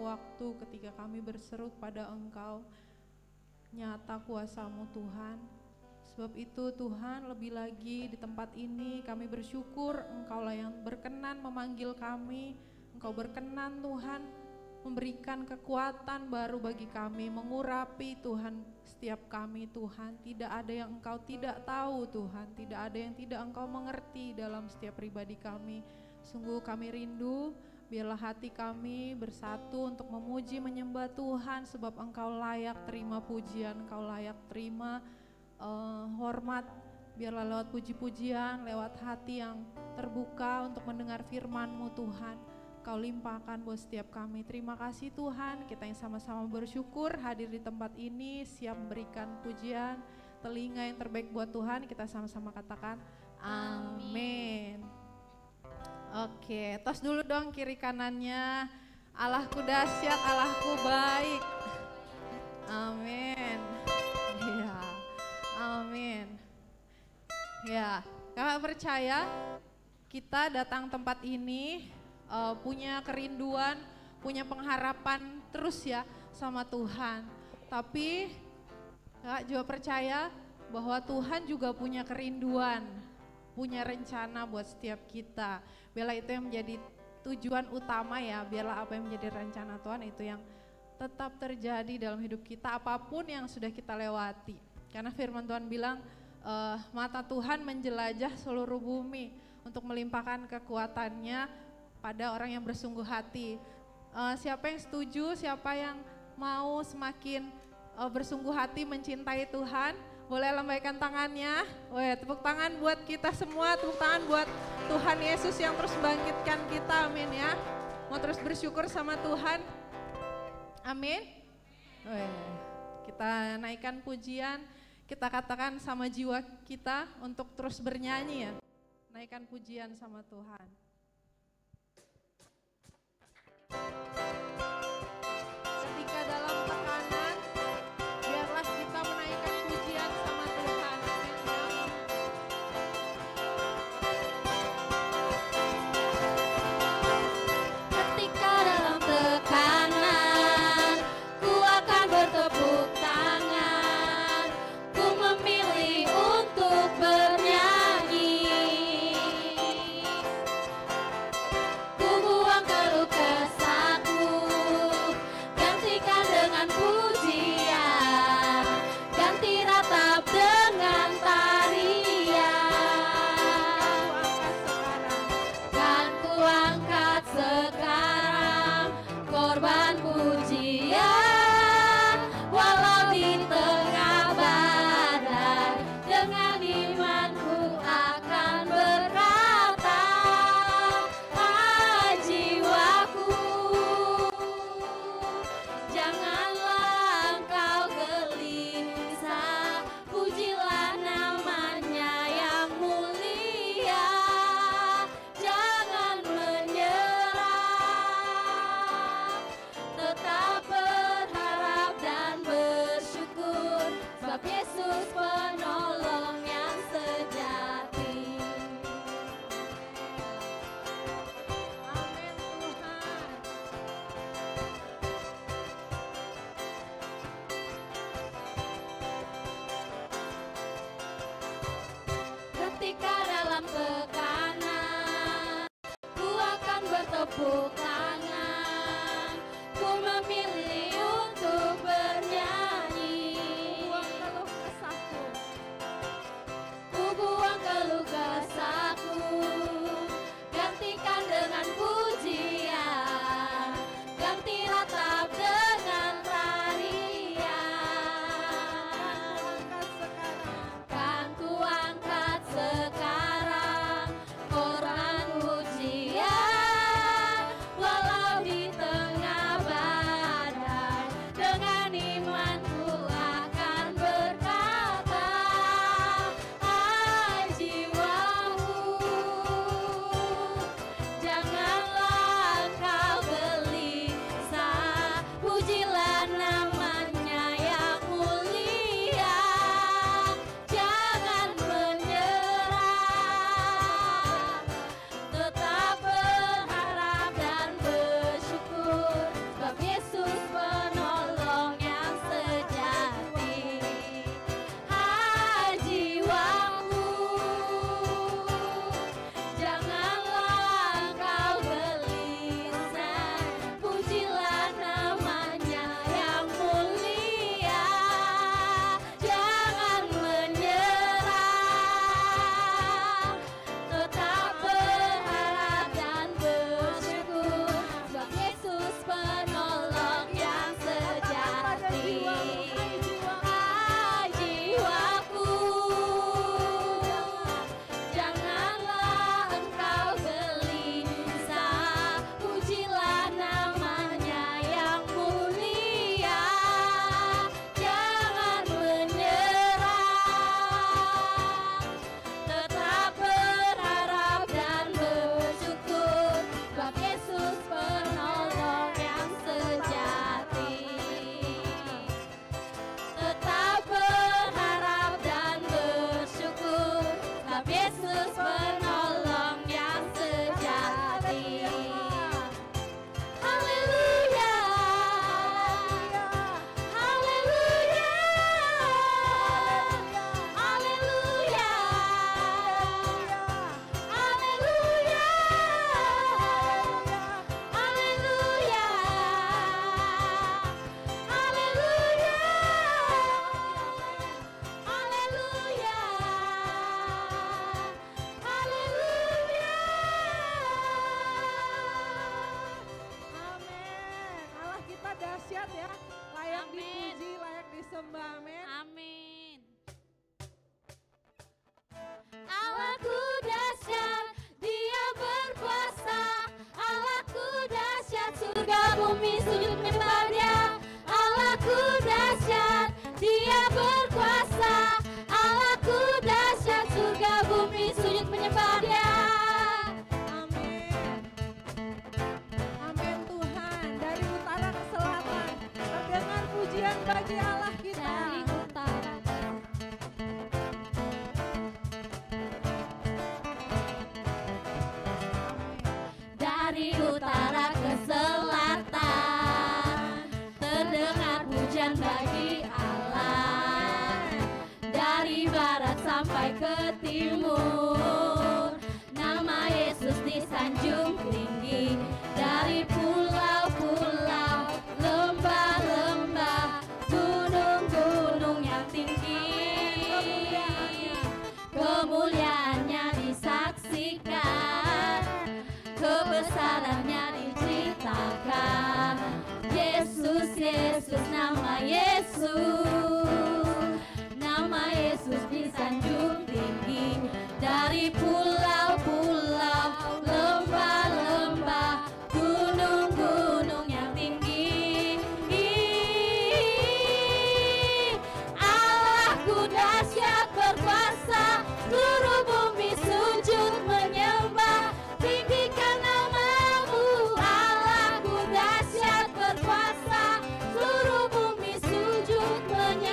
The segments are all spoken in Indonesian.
waktu ketika kami berseru pada Engkau, nyata kuasa-Mu Tuhan. Sebab itu Tuhan, lebih lagi di tempat ini kami bersyukur Engkaulah yang berkenan memanggil kami. Engkau berkenan Tuhan memberikan kekuatan baru bagi kami, mengurapi Tuhan setiap kami Tuhan. Tidak ada yang Engkau tidak tahu Tuhan, tidak ada yang tidak Engkau mengerti dalam setiap pribadi kami. Sungguh kami rindu, biarlah hati kami bersatu untuk memuji menyembah Tuhan, sebab Engkau layak terima pujian, Engkau layak terima hormat. Biarlah lewat puji-pujian, lewat hati yang terbuka untuk mendengar firman-Mu Tuhan, Kau limpahkan buat setiap kami. Terima kasih Tuhan, kita yang sama-sama bersyukur hadir di tempat ini, siap memberikan pujian, telinga yang terbaik buat Tuhan. Kita sama-sama katakan amin. Oke, tos dulu dong kiri kanannya. Allahku dahsyat, Allahku baik. Amin. Ya, amin. Ya, kakak percaya kita datang tempat ini punya kerinduan, punya pengharapan terus ya sama Tuhan. Tapi kakak juga percaya bahwa Tuhan juga punya kerinduan, punya rencana buat setiap kita. Biarlah itu yang menjadi tujuan utama ya, biarlah apa yang menjadi rencana Tuhan itu yang tetap terjadi dalam hidup kita, apapun yang sudah kita lewati. Karena firman Tuhan bilang, mata Tuhan menjelajah seluruh bumi untuk melimpahkan kekuatannya pada orang yang bersungguh hati. Siapa yang setuju, siapa yang mau semakin bersungguh hati mencintai Tuhan, boleh lambaikan tangannya. Weh, tepuk tangan buat kita semua, tepuk tangan buat Tuhan Yesus yang terus bangkitkan kita, amin ya. Mau terus bersyukur sama Tuhan, amin. Weh, kita naikkan pujian, kita katakan sama jiwa kita untuk terus bernyanyi ya. Naikkan pujian sama Tuhan. Ketika dalam tekanan, biarlah kita menaikkan pujian sama Tuhan. Ketika dalam tekanan, ku akan bertepuk tangan, ku memilih untuk bernyanyi. Ku buang keluh kesahku Allah dahsyat ya, layak Amin. dipuji, layak disembah, amin. Amin. Allahku dahsyat, Dia berkuasa. Allahku dahsyat, surga bumi sujud menyembah Dia. Allahku dahsyat, Dia berkuasa. Allahku dahsyat, surga bumi sujud menyembah Dia. Amin. Amin Tuhan. Dari utara ke selatan, terdengar pujian bagi Allah kita. Dari utara Dari utara ke selatan, terdengar pujian bagi Allah. Dari barat sampai ke timur, nama Yesus disanjung tinggi. Dari pulau-pulau, lembah-lembah, gunung-gunung yang tinggi, kemuliaannya disaksikan, kebesarannya diceritakan. Yesus, Yesus, nama Yesus, nama Yesus disanjung tinggi. Dari pulau-pulau, lembah-lembah, gunung-gunung yang tinggi, Allahku dahsyat berkuasa, seluruh bumi sujud menyembah. Tinggikan namamu, Allahku dahsyat berkuasa, seluruh bumi sujud menyembah.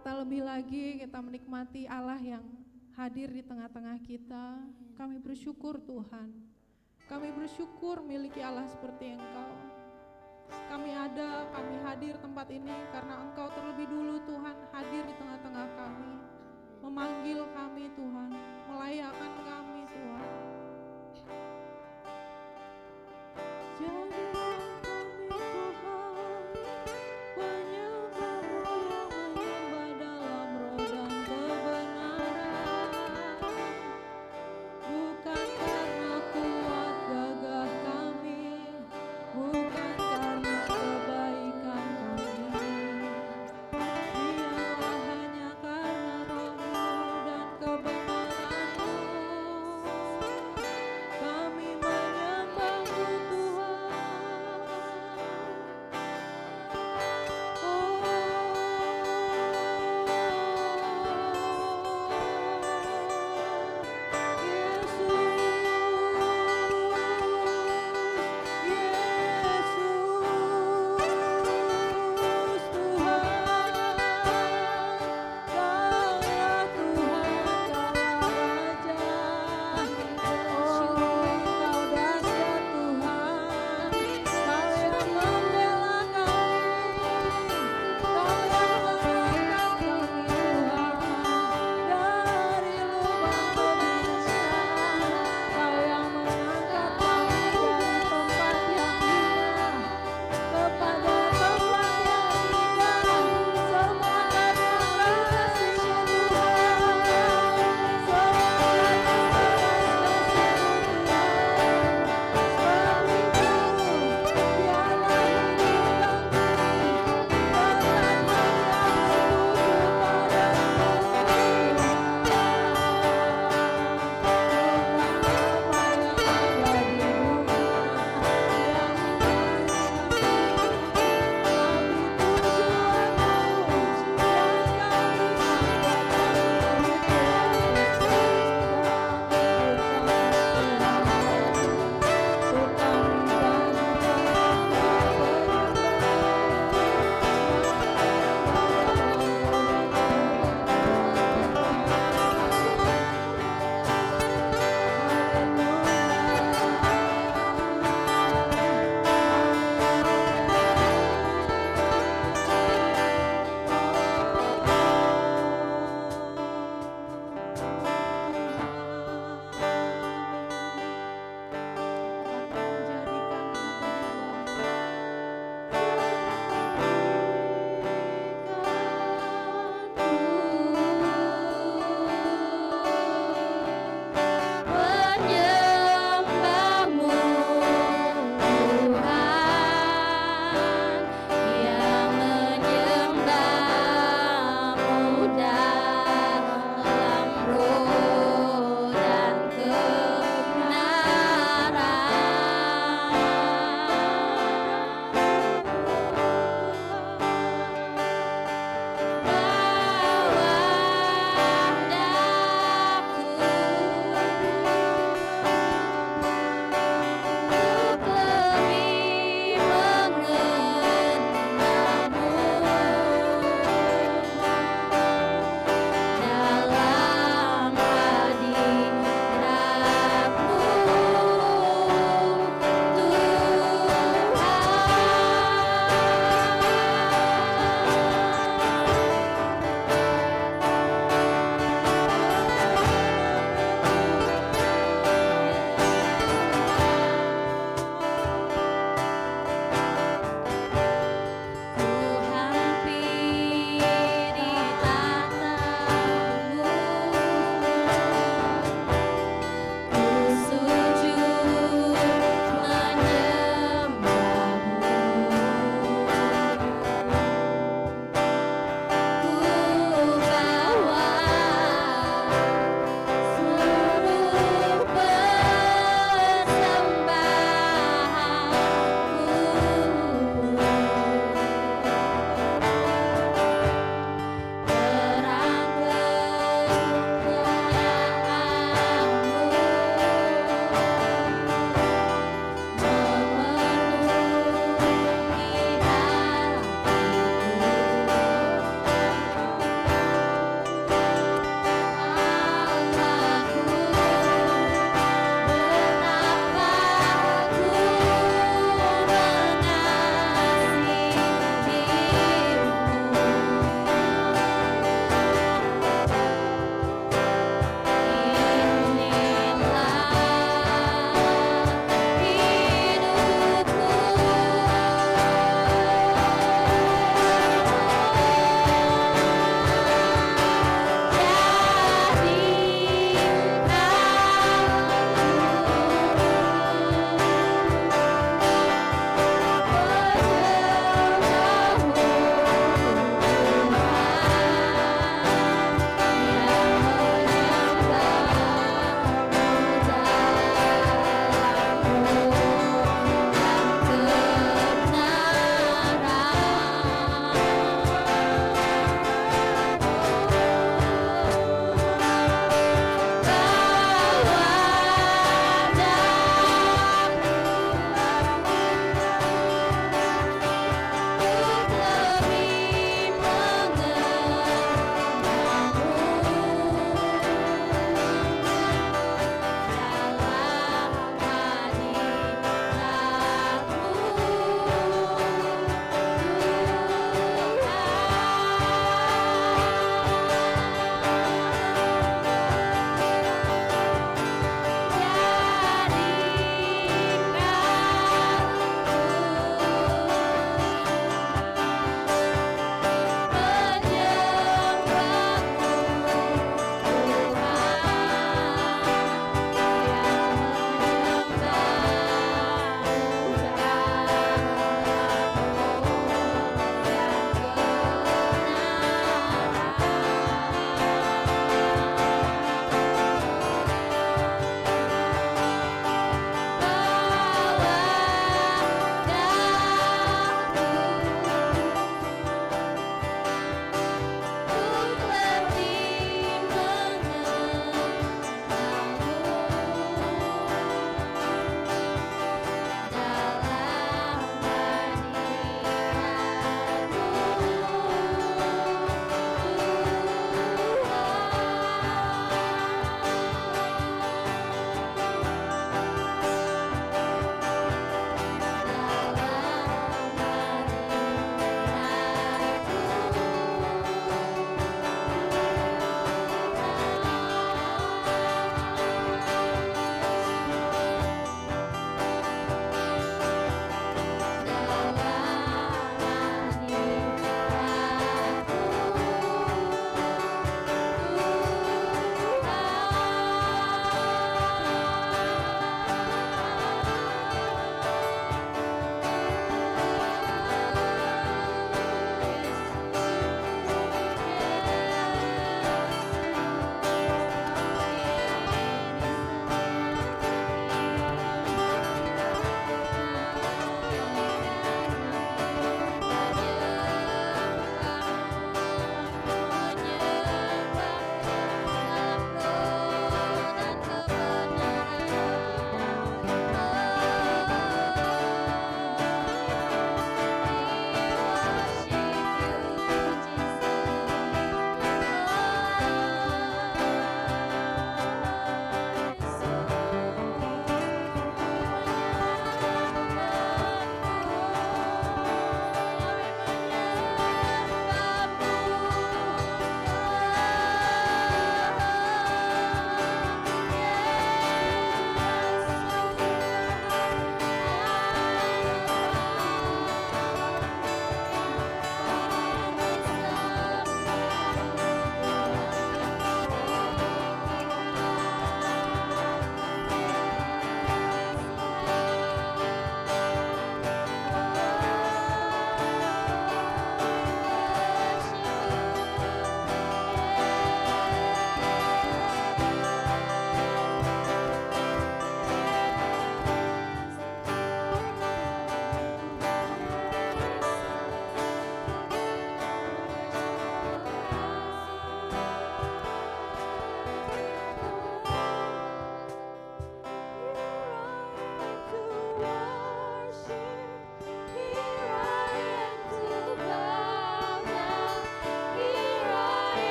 kita lebih lagi kita menikmati Allah yang hadir di tengah-tengah kita. Kami bersyukur Tuhan. Kami bersyukur miliki Allah seperti Engkau. Kami hadir tempat ini karena Engkau terlebih dulu Tuhan hadir di tengah-tengah kami. Memanggil kami Tuhan, melayakkan kami Tuhan. Jadilah kami Tuhan, penyembah-Mu yang menyembah dalam roh dan kebenaran. Bukan karena kuat gagah kami, bukan karena kebaikan kami,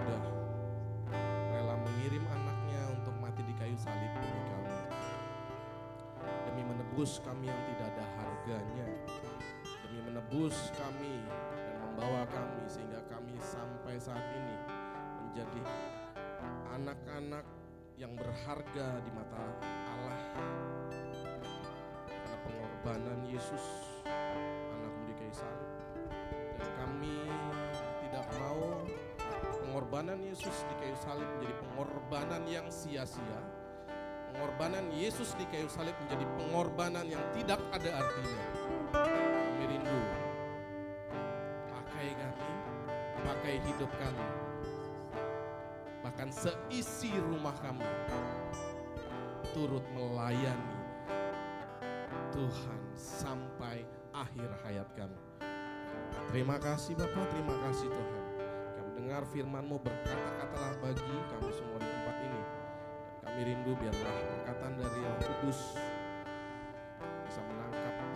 sudah rela mengirim anaknya untuk mati di kayu salib demi kami. Demi menebus kami yang tidak ada harganya. Demi menebus kami dan membawa kami sehingga kami sampai saat ini menjadi anak-anak yang berharga di mata Allah. Karena pengorbanan Yesus, anakmu di kayu salib. Dan kami tidak mau pengorbanan Yesus di kayu salib menjadi pengorbanan yang sia-sia. Pengorbanan Yesus di kayu salib menjadi pengorbanan yang tidak ada artinya. Kami rindu, pakai kami, pakai hidup kami, bahkan seisi rumah kami turut melayani Tuhan sampai akhir hayat kami. Terima kasih Bapa, terima kasih Tuhan. Kami dengar firman-Mu, berkata-katalah bagi kami semua di tempat ini. Dan kami rindu biarlah perkataan dari Roh Kudus bisa menangkap dan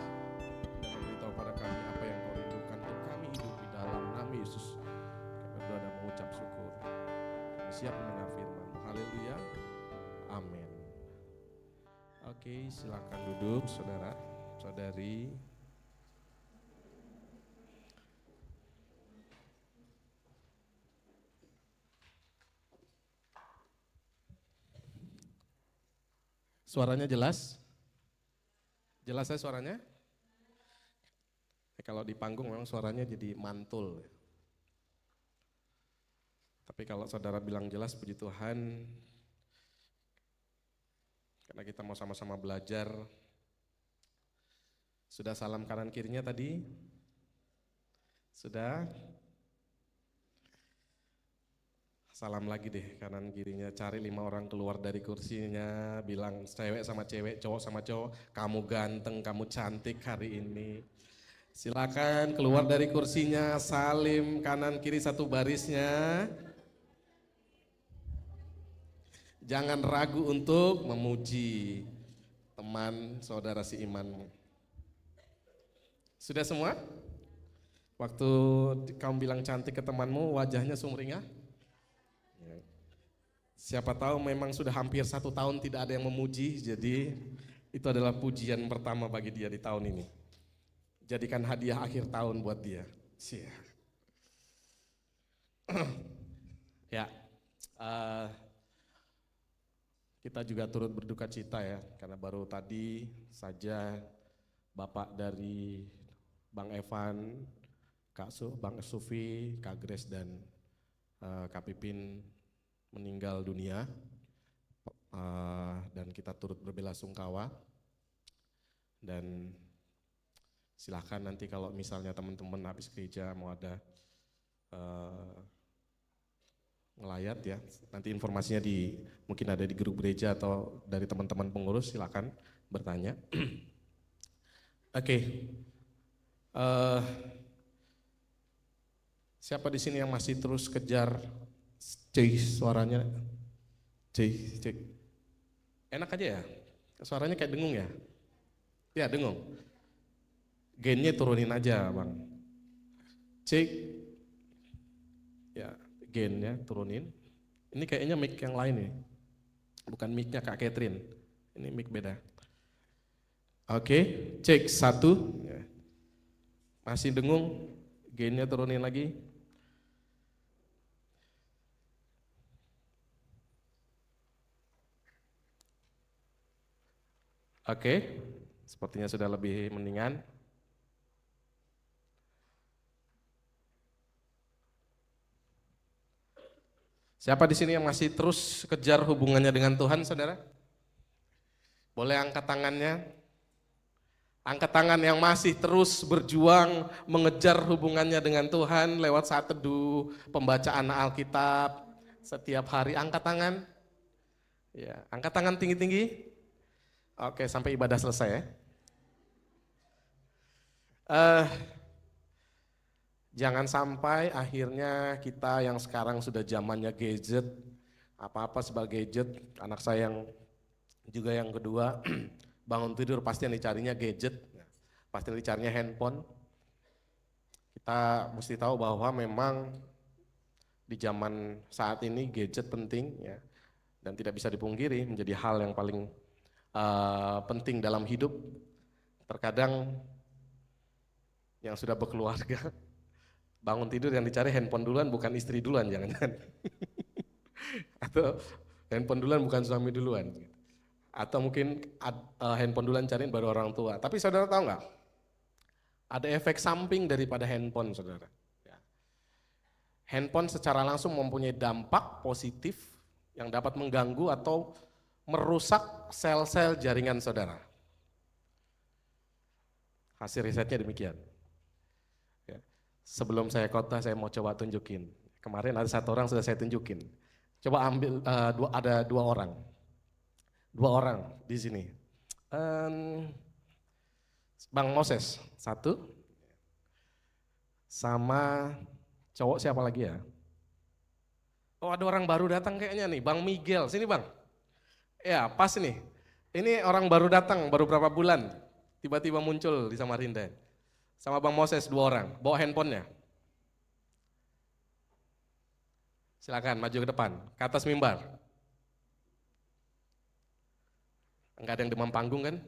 memberitahu pada kami apa yang Kau rindukan untuk kami hidup di dalam nama Yesus. Kami berdoa dan mengucap syukur. Kami siap mendengar firman-Mu. Haleluya. Amin. Oke, silakan duduk saudara, saudari. Suaranya jelas? Jelas ya suaranya? Kalau di panggung memang suaranya jadi mantul. Tapi kalau saudara bilang jelas, puji Tuhan. Karena kita mau sama-sama belajar. Sudah salam kanan kirinya tadi? Sudah? Salam lagi deh kanan kirinya, cari 5 orang keluar dari kursinya, bilang cewek sama cewek, cowok sama cowok, kamu ganteng, kamu cantik hari ini. Silakan keluar dari kursinya, salim kanan kiri satu barisnya. Jangan ragu untuk memuji teman saudara si imanmu. Sudah semua? Waktu kamu bilang cantik ke temanmu, wajahnya sumringah? Siapa tahu memang sudah hampir 1 tahun tidak ada yang memuji, jadi itu adalah pujian pertama bagi dia di tahun ini. Jadikan hadiah akhir tahun buat dia. Ya, kita juga turut berduka cita ya, karena baru tadi saja Bapak dari Bang Evan, Bang Sufi, Kak Grace dan Kak Pipin meninggal dunia, dan kita turut berbelasungkawa. Dan silakan nanti kalau misalnya teman-teman habis gereja mau ada ngelayat ya, nanti informasinya mungkin ada di grup gereja atau dari teman-teman pengurus, silakan bertanya. Oke. Siapa di sini yang masih terus kejar suaranya? Cek. Enak aja ya? Suaranya kayak dengung ya? Ya dengung. Gainnya turunin aja Bang. Cek. Ya, gainnya turunin. Ini kayaknya mic yang lain nih. Bukan mic-nya Kak Catherine. Ini mic beda. Oke, cek 1. Masih dengung, gainnya turunin lagi. Oke, sepertinya sudah lebih mendingan. Siapa di sini yang masih terus kejar hubungannya dengan Tuhan, saudara? Boleh angkat tangannya? Angkat tangan yang masih terus berjuang mengejar hubungannya dengan Tuhan lewat saat teduh, pembacaan Alkitab setiap hari. Angkat tangan. Ya, angkat tangan tinggi-tinggi. Oke, sampai ibadah selesai ya. Jangan sampai akhirnya kita yang sekarang sudah zamannya gadget, apa-apa sebagai gadget, anak saya yang juga yang kedua, bangun tidur pasti yang dicarinya gadget, pasti yang dicarinya handphone. Kita mesti tahu bahwa memang di zaman saat ini gadget penting ya, dan tidak bisa dipungkiri menjadi hal yang paling penting dalam hidup. Terkadang yang sudah berkeluarga bangun tidur yang dicari handphone duluan bukan istri duluan, jangan-jangan. Atau handphone duluan bukan suami duluan. Atau mungkin handphone duluan cariin baru orang tua. Tapi saudara tahu nggak? Ada efek samping daripada handphone, saudara. Ya. Handphone secara langsung mempunyai dampak positif yang dapat mengganggu atau merusak sel-sel jaringan saudara. Hasil risetnya demikian. Ya. Sebelum saya khotbah, saya mau coba tunjukin. Kemarin ada satu orang sudah saya tunjukin. Coba ambil, ada dua orang di sini. Bang Moses, satu. Sama cowok siapa lagi ya? Oh, ada orang baru datang kayaknya nih, Bang Miguel. Sini Bang. Ya, pas nih. Ini orang baru datang, baru berapa bulan. Tiba-tiba muncul di Samarinda. Sama Bang Moses, 2 orang. Bawa handphonenya. Silakan maju ke depan, ke atas mimbar. Enggak ada yang demam panggung kan?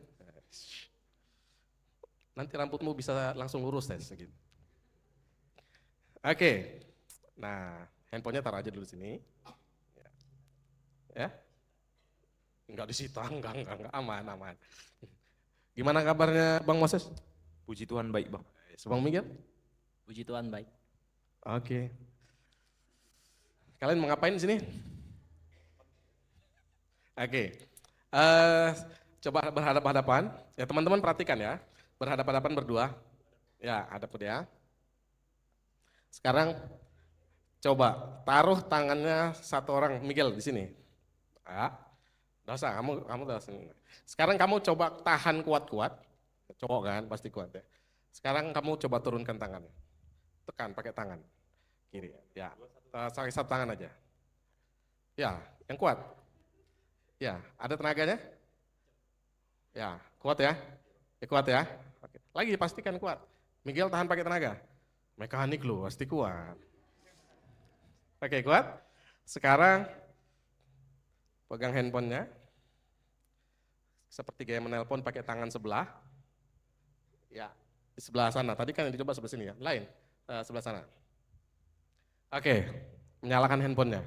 Nanti rambutmu bisa langsung lurus tes. Gitu. Oke, nah handphonenya taruh aja dulu sini. Ya. Enggak disita, enggak, aman. Gimana kabarnya Bang Moses? Puji Tuhan baik Bang. Bang Miguel? Puji Tuhan baik. Oke. Kalian mau ngapain di sini? Oke. Coba berhadapan-hadapan. Ya teman-teman perhatikan ya. Berhadapan-hadapan berdua. Ya, hadap ya. Sekarang coba taruh tangannya satu orang, Miguel di sini. Ah. Nggak usah, kamu udah sini. Sekarang kamu coba tahan kuat-kuat. Cowok kan, pasti kuat ya. Sekarang kamu coba turunkan tangan. Tekan pakai tangan. Kiri, ya. Pakai satu tangan aja. Ya, yang kuat. Ya, ada tenaganya? Ya, kuat ya? Ya kuat ya? Oke. Lagi pastikan kuat. Miguel tahan pakai tenaga. Mekanik loh, pasti kuat. Oke, kuat. Sekarang pegang handphonenya, seperti gaya menelpon pakai tangan sebelah. Ya, di sebelah sana. Tadi kan yang dicoba sebelah sini ya, lain sebelah sana. Oke, menyalakan handphonenya.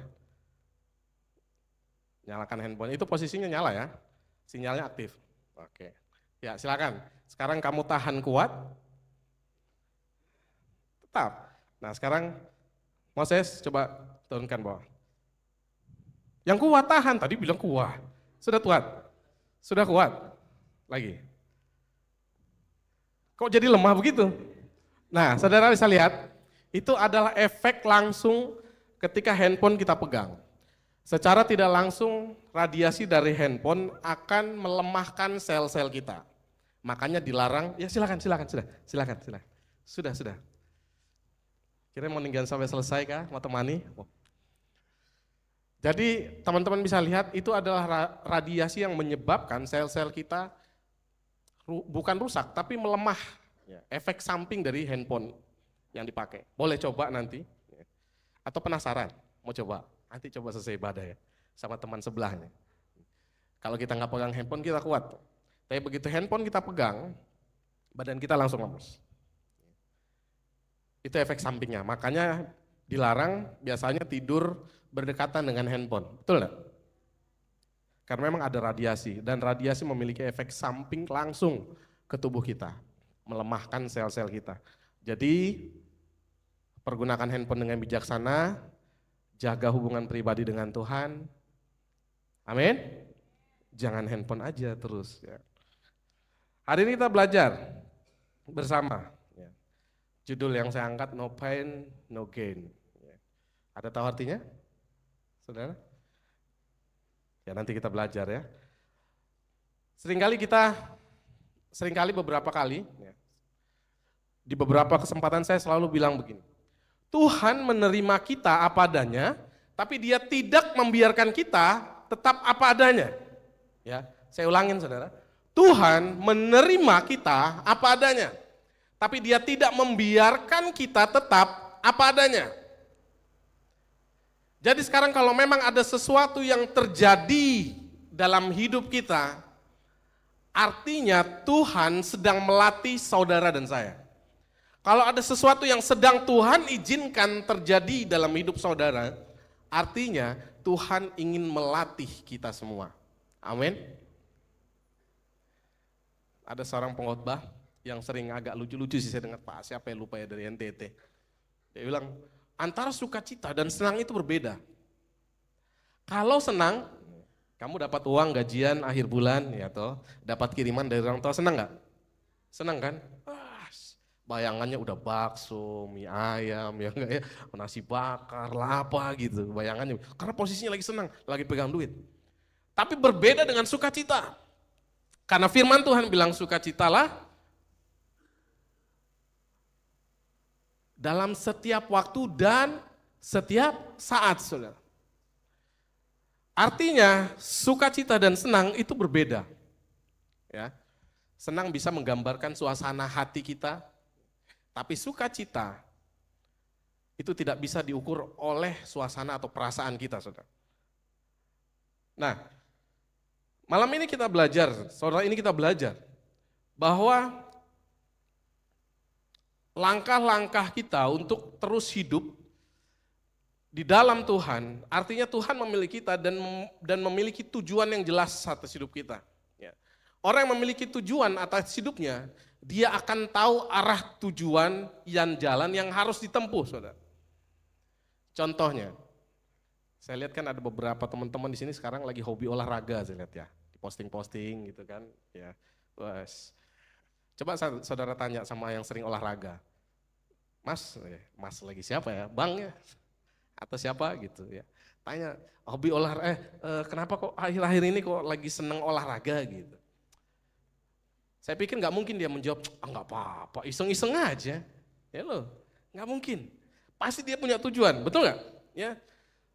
Nyalakan handphone, itu posisinya nyala ya, sinyalnya aktif. Oke, ya silakan. Sekarang kamu tahan kuat. Tetap. Nah sekarang Moses coba turunkan bawah. Yang kuat tahan, tadi bilang kuat. Sudah kuat? Sudah kuat? Lagi. Kok jadi lemah begitu? Nah, saudara bisa lihat, itu adalah efek langsung ketika handphone kita pegang. Secara tidak langsung, radiasi dari handphone akan melemahkan sel-sel kita. Makanya dilarang, ya silakan. Sudah. Kira mau ninggalin sampai selesai kah? Mau temani? Jadi teman-teman bisa lihat itu adalah radiasi yang menyebabkan sel-sel kita bukan rusak tapi melemah. Efek samping dari handphone yang dipakai. Boleh coba nanti. Atau penasaran, mau coba? Nanti coba selesai ibadah ya, sama teman sebelahnya. Kalau kita nggak pegang handphone kita kuat. Tapi begitu handphone kita pegang, badan kita langsung lemas. Itu efek sampingnya, makanya dilarang biasanya tidur berdekatan dengan handphone, betul nggak? Karena memang ada radiasi, dan radiasi memiliki efek samping langsung ke tubuh kita, melemahkan sel-sel kita. Jadi, pergunakan handphone dengan bijaksana, jaga hubungan pribadi dengan Tuhan, amin? Jangan handphone aja terus. Ya. Hari ini kita belajar bersama. Ya. Judul yang saya angkat, No Pain, No Gain. Ya. Ada tahu artinya? Saudara? Ya nanti kita belajar ya. Seringkali beberapa kali, ya, di beberapa kesempatan saya selalu bilang begini, Tuhan menerima kita apa adanya, tapi Dia tidak membiarkan kita tetap apa adanya. Ya, saya ulangin saudara, Tuhan menerima kita apa adanya, tapi Dia tidak membiarkan kita tetap apa adanya. Jadi sekarang kalau memang ada sesuatu yang terjadi dalam hidup kita, artinya Tuhan sedang melatih saudara dan saya. Kalau ada sesuatu yang sedang Tuhan izinkan terjadi dalam hidup saudara, artinya Tuhan ingin melatih kita semua. Amin. Ada seorang pengkhotbah yang sering agak lucu-lucu sih saya dengar, Pak siapa yang lupa ya dari NTT. Dia bilang, antara sukacita dan senang itu berbeda. Kalau senang, kamu dapat uang gajian akhir bulan, ya toh, dapat kiriman dari orang tua, senang nggak? Senang kan? Bayangannya udah bakso, mie ayam, ya enggak ya, nasi bakar, apa gitu, bayangannya. Karena posisinya lagi senang, lagi pegang duit. Tapi berbeda dengan sukacita. Karena firman Tuhan bilang sukacitalah dalam setiap waktu dan setiap saat, saudara. Artinya sukacita dan senang itu berbeda. Ya. Senang bisa menggambarkan suasana hati kita, tapi sukacita itu tidak bisa diukur oleh suasana atau perasaan kita, saudara. Nah, malam ini kita belajar, saudara, ini kita belajar bahwa langkah-langkah kita untuk terus hidup di dalam Tuhan, artinya Tuhan memilih kita dan memiliki tujuan yang jelas atas hidup kita. Ya. Orang yang memiliki tujuan atas hidupnya, dia akan tahu arah tujuan yang jalan yang harus ditempuh, saudara. Contohnya, saya lihat kan ada beberapa teman-teman di sini sekarang lagi hobi olahraga, saya lihat ya, di posting-posting gitu kan, ya. Coba saudara tanya sama yang sering olahraga, Mas lagi siapa ya, Bang ya, atau siapa gitu ya. Tanya, hobi olahraga, kenapa kok akhir-akhir ini kok lagi seneng olahraga gitu. Saya pikir nggak mungkin dia menjawab, nggak apa-apa, iseng-iseng aja. Ya loh, nggak mungkin. Pasti dia punya tujuan, betul nggak? Ya,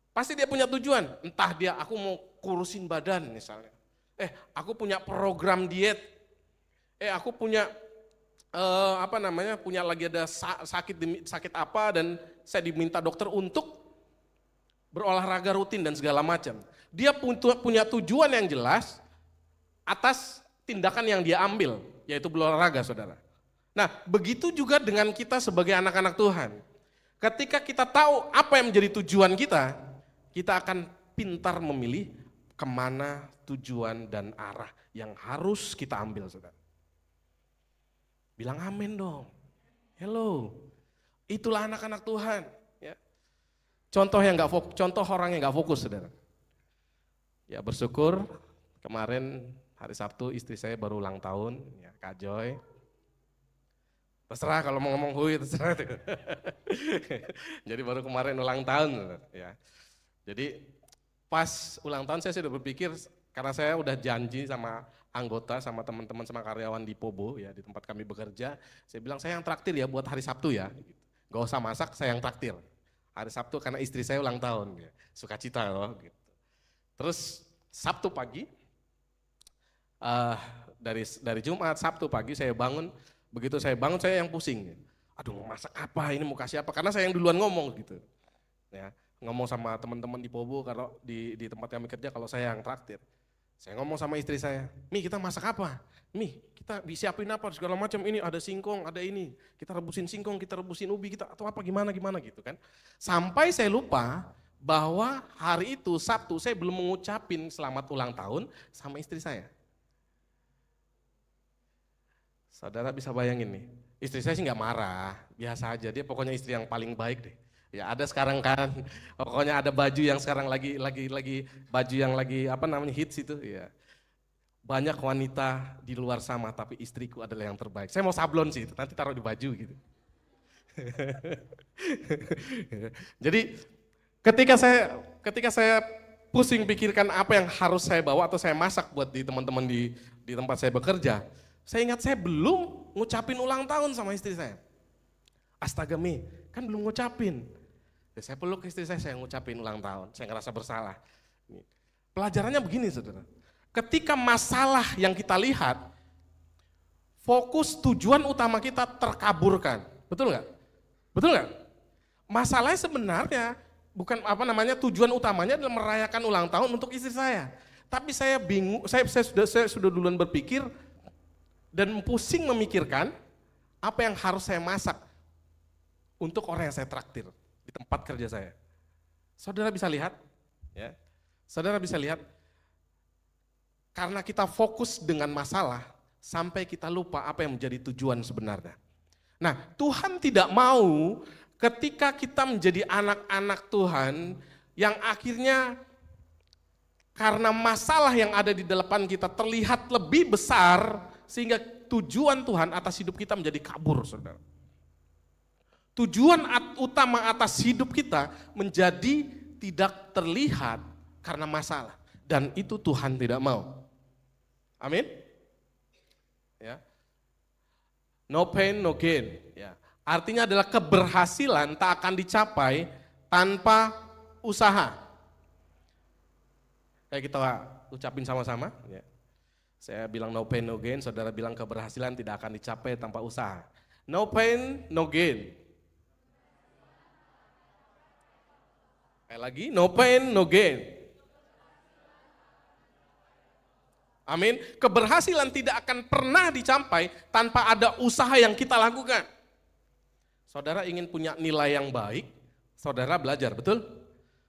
pasti dia punya tujuan. Entah dia, aku mau kurusin badan misalnya. Aku punya program diet. Aku punya punya lagi ada sakit apa dan saya diminta dokter untuk berolahraga rutin dan segala macam. Dia punya tujuan yang jelas atas tindakan yang dia ambil, yaitu berolahraga, saudara. Nah, begitu juga dengan kita sebagai anak-anak Tuhan. Ketika kita tahu apa yang menjadi tujuan kita, kita akan pintar memilih kemana tujuan dan arah yang harus kita ambil, saudara. Bilang amin dong. Hello. Itulah anak-anak Tuhan. Ya. Contoh orang yang nggak fokus, saudara. Ya, bersyukur kemarin hari Sabtu istri saya baru ulang tahun, ya, Kak Joy. Terserah kalau mau ngomong hui, terserah. Jadi baru kemarin ulang tahun, ya. Jadi pas ulang tahun saya sudah berpikir, karena saya udah janji sama anggota, sama teman-teman, sama karyawan di Pobo, ya, di tempat kami bekerja, saya bilang saya yang traktir ya buat hari Sabtu ya, gak usah masak, saya yang traktir. Hari Sabtu karena istri saya ulang tahun, ya. Sukacita loh. Gitu. Terus Sabtu pagi, dari Jumat, Sabtu pagi saya bangun, begitu saya bangun saya yang pusing. Aduh, mau masak apa, ini mau kasih apa, karena saya yang duluan ngomong gitu. Ya, ngomong sama teman-teman di Pobo, kalau di tempat kami kerja, kalau saya yang traktir. Saya ngomong sama istri saya, Mi kita masak apa? Mi kita siapin apa segala macam, ini ada singkong, ada ini. Kita rebusin singkong, kita rebusin ubi, kita atau apa gimana gitu kan. Sampai saya lupa bahwa hari itu Sabtu saya belum mengucapin selamat ulang tahun sama istri saya. Saudara bisa bayangin nih, istri saya sih nggak marah, biasa aja, dia pokoknya istri yang paling baik deh. Ya ada sekarang kan, pokoknya ada baju yang sekarang lagi baju yang lagi hits itu ya. Banyak wanita di luar sana tapi istriku adalah yang terbaik. Saya mau sablon sih, nanti taruh di baju gitu. Jadi ketika saya pusing pikirkan apa yang harus saya bawa atau saya masak buat di teman-teman di tempat saya bekerja, saya ingat saya belum ngucapin ulang tahun sama istri saya. Astaga Mi, kan belum ngucapin. Saya peluk istri saya ngucapin ulang tahun, saya ngerasa bersalah. Pelajarannya begini, saudara. Ketika masalah yang kita lihat, fokus tujuan utama kita terkaburkan. Betul nggak? Betul nggak? Masalahnya sebenarnya tujuan utamanya adalah merayakan ulang tahun untuk istri saya. Tapi saya bingung, saya sudah duluan berpikir dan pusing memikirkan apa yang harus saya masak untuk orang yang saya traktir di tempat kerja saya. Saudara bisa lihat, ya. Saudara bisa lihat, karena kita fokus dengan masalah sampai kita lupa apa yang menjadi tujuan sebenarnya. Nah, Tuhan tidak mau ketika kita menjadi anak-anak Tuhan yang akhirnya karena masalah yang ada di depan kita terlihat lebih besar sehingga tujuan Tuhan atas hidup kita menjadi kabur, saudara. Tujuan utama atas hidup kita menjadi tidak terlihat karena masalah. Dan itu Tuhan tidak mau. Amin. Ya. No pain, no gain. Ya. Artinya adalah keberhasilan tak akan dicapai tanpa usaha. Kayak kita ucapin sama-sama. Ya. Saya bilang no pain, no gain, saudara bilang keberhasilan tidak akan dicapai tanpa usaha. No pain, no gain. Kayak lagi, no pain, no gain. Amin. Keberhasilan tidak akan pernah dicapai tanpa ada usaha yang kita lakukan. Saudara ingin punya nilai yang baik, saudara belajar, betul?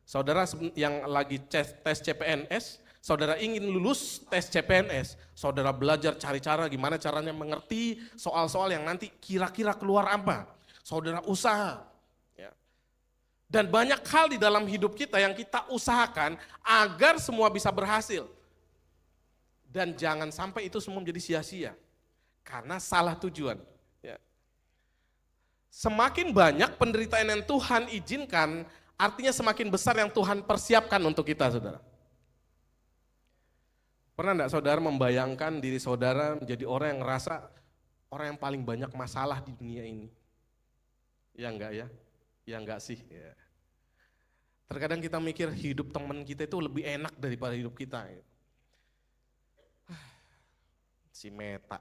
Saudara yang lagi tes CPNS, saudara ingin lulus tes CPNS, saudara belajar cari cara gimana caranya mengerti soal-soal yang nanti kira-kira keluar apa. Saudara usaha. Ya. Dan banyak hal di dalam hidup kita yang kita usahakan agar semua bisa berhasil. Dan jangan sampai itu semua menjadi sia-sia, karena salah tujuan. Ya. Semakin banyak penderitaan yang Tuhan izinkan, artinya semakin besar yang Tuhan persiapkan untuk kita, saudara. Pernah enggak saudara membayangkan diri saudara menjadi orang yang ngerasa orang yang paling banyak masalah di dunia ini? Ya enggak ya? Ya enggak sih? Ya. Terkadang kita mikir hidup teman kita itu lebih enak daripada hidup kita. Si Meta,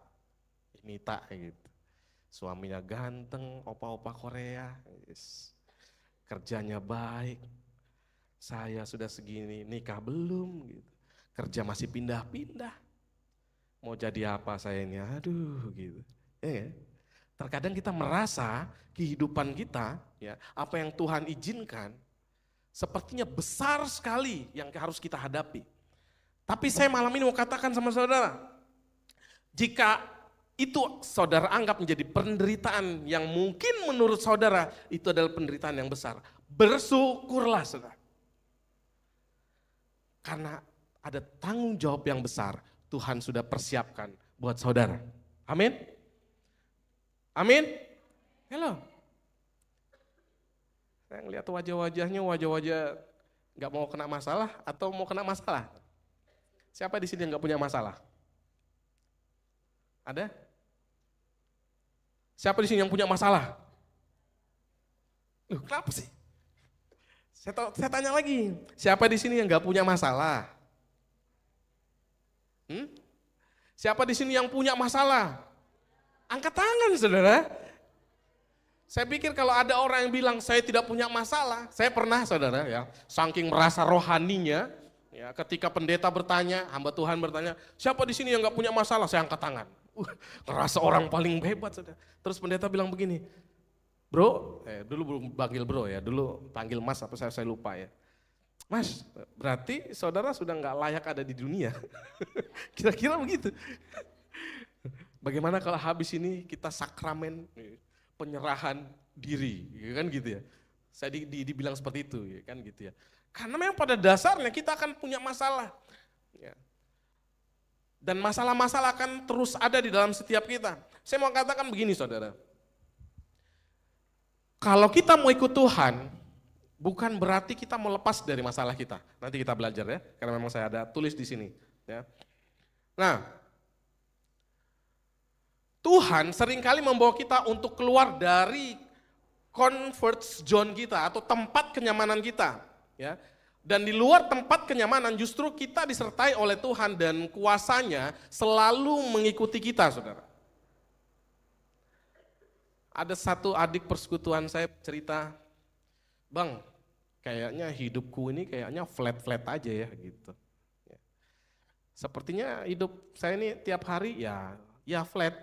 Mita gitu. Suaminya ganteng, opa-opa Korea, kerjanya baik. Saya sudah segini, nikah belum gitu. Kerja masih pindah-pindah. Mau jadi apa saya ini? Aduh gitu. Ya, terkadang kita merasa kehidupan kita, ya, apa yang Tuhan izinkan, sepertinya besar sekali yang harus kita hadapi. Tapi saya malam ini mau katakan sama saudara, jika itu saudara anggap menjadi penderitaan yang mungkin menurut saudara itu adalah penderitaan yang besar, bersyukurlah saudara. Karena ada tanggung jawab yang besar Tuhan sudah persiapkan buat saudara. Amin. Amin. Halo. Saya ngeliat wajah-wajahnya, wajah-wajah gak mau kena masalah atau mau kena masalah. Siapa di sini yang gak punya masalah? Ada? Siapa di sini yang punya masalah? Loh, kenapa sih? Saya tanya lagi, siapa di sini yang nggak punya masalah? Siapa di sini yang punya masalah? Angkat tangan, saudara. Saya pikir kalau ada orang yang bilang saya tidak punya masalah, saya pernah, saudara, ya, saking merasa rohaninya, ya, ketika pendeta bertanya, hamba Tuhan bertanya, siapa di sini yang nggak punya masalah? Saya angkat tangan. Ngerasa orang paling hebat, saudara. Terus pendeta bilang begini, bro, dulu belum panggil bro ya, dulu panggil mas apa saya lupa ya. Mas, berarti saudara sudah nggak layak ada di dunia. Kira-kira begitu. Bagaimana kalau habis ini kita sakramen penyerahan diri, kan gitu ya. Saya dibilang seperti itu, ya kan gitu ya. Karena memang pada dasarnya kita akan punya masalah. Ya. Dan masalah-masalah akan terus ada di dalam setiap kita. Saya mau katakan begini saudara. Kalau kita mau ikut Tuhan, bukan berarti kita mau lepas dari masalah kita. Nanti kita belajar ya, karena memang saya ada tulis di sini. Ya. Nah, Tuhan seringkali membawa kita untuk keluar dari comfort zone kita atau tempat kenyamanan kita. Ya. Dan di luar tempat kenyamanan justru kita disertai oleh Tuhan dan kuasanya selalu mengikuti kita, saudara. Ada satu adik persekutuan saya cerita, Bang, kayaknya hidupku ini kayaknya flat-flat aja ya gitu. Ya. Sepertinya hidup saya ini tiap hari ya flat,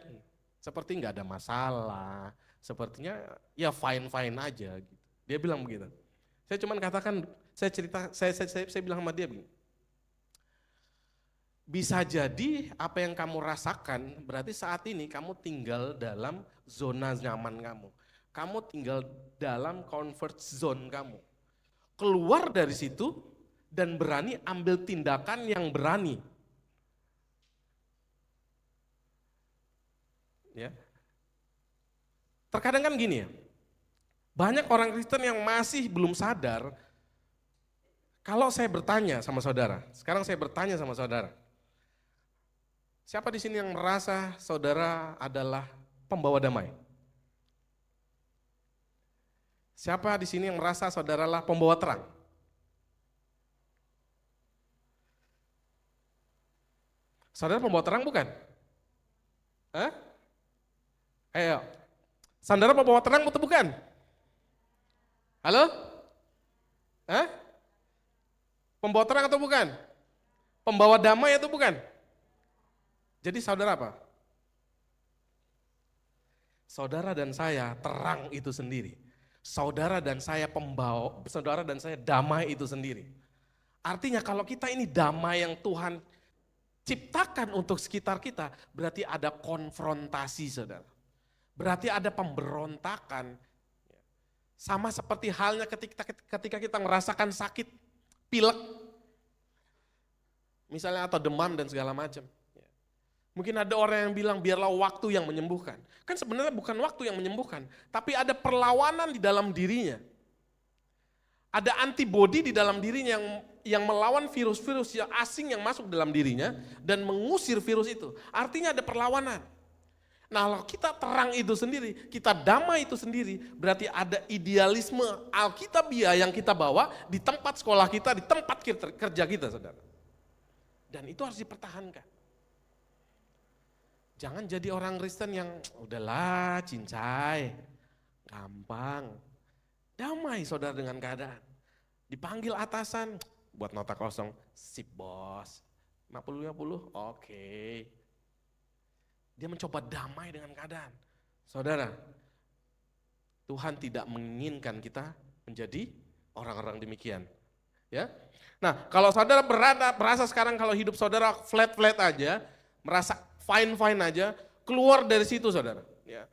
seperti nggak ada masalah, sepertinya ya fine-fine aja gitu. Dia bilang begitu. Saya cuman katakan, saya bilang sama dia begini. Bisa jadi apa yang kamu rasakan berarti saat ini kamu tinggal dalam zona nyaman kamu. Kamu tinggal dalam comfort zone kamu. Keluar dari situ dan berani ambil tindakan yang berani. Ya. Terkadang kan gini ya, banyak orang Kristen yang masih belum sadar. Kalau saya bertanya sama saudara, sekarang saya bertanya sama saudara, siapa di sini yang merasa saudara adalah pembawa damai? Siapa di sini yang merasa saudara adalah pembawa terang? Saudara pembawa terang bukan? Hah? Ayo, saudara pembawa terang atau bukan? Halo? Hah? Pembawa terang atau bukan? Pembawa damai atau bukan? Jadi saudara apa? Saudara dan saya terang itu sendiri. Saudara dan saya saudara dan saya damai itu sendiri. Artinya kalau kita ini damai yang Tuhan ciptakan untuk sekitar kita, berarti ada konfrontasi saudara. Berarti ada pemberontakan. Sama seperti halnya ketika kita merasakan sakit, pilek, misalnya atau demam dan segala macam. Mungkin ada orang yang bilang biarlah waktu yang menyembuhkan. Kan sebenarnya bukan waktu yang menyembuhkan, tapi ada perlawanan di dalam dirinya. Ada antibodi di dalam dirinya yang melawan virus-virus yang asing yang masuk dalam dirinya dan mengusir virus itu. Artinya ada perlawanan. Nah, kalau kita terang itu sendiri, kita damai itu sendiri, berarti ada idealisme Alkitabiah yang kita bawa di tempat sekolah kita, di tempat kerja kita, saudara. Dan itu harus dipertahankan. Jangan jadi orang Kristen yang udahlah cincai, gampang. Damai saudara dengan keadaan. Dipanggil atasan, buat nota kosong, sip bos, 50-50, oke. Dia mencoba damai dengan keadaan. Saudara, Tuhan tidak menginginkan kita menjadi orang-orang demikian. Ya. Nah, kalau saudara merasa sekarang kalau hidup saudara flat-flat aja, merasa fine-fine aja, keluar dari situ saudara. Ya.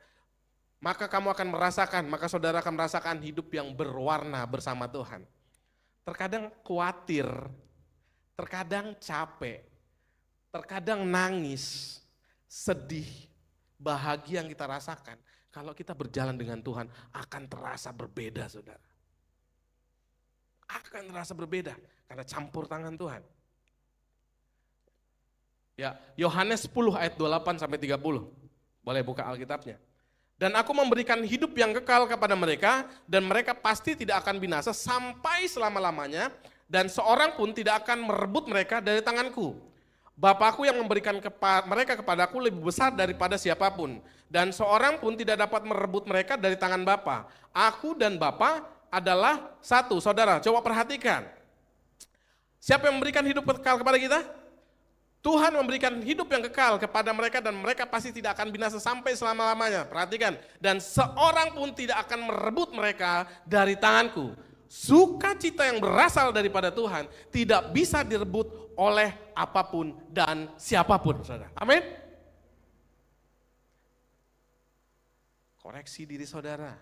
Maka kamu akan merasakan, maka saudara akan merasakan hidup yang berwarna bersama Tuhan. Terkadang khawatir, terkadang capek, terkadang nangis, sedih, bahagia yang kita rasakan. Kalau kita berjalan dengan Tuhan akan terasa berbeda saudara. Akan terasa berbeda karena campur tangan Tuhan. Ya, Yohanes 10 ayat 28 sampai 30. Boleh buka Alkitabnya. Dan aku memberikan hidup yang kekal kepada mereka dan mereka pasti tidak akan binasa sampai selama-lamanya dan seorang pun tidak akan merebut mereka dari tanganku. Bapakku yang memberikan mereka kepadaku lebih besar daripada siapapun dan seorang pun tidak dapat merebut mereka dari tangan Bapa. Aku dan Bapa adalah satu. Saudara, coba perhatikan. Siapa yang memberikan hidup kekal kepada kita? Tuhan memberikan hidup yang kekal kepada mereka dan mereka pasti tidak akan binasa sampai selama-lamanya. Perhatikan, dan seorang pun tidak akan merebut mereka dari tanganku. Sukacita yang berasal daripada Tuhan tidak bisa direbut oleh apapun dan siapapun. Saudara. Amin. Koreksi diri saudara.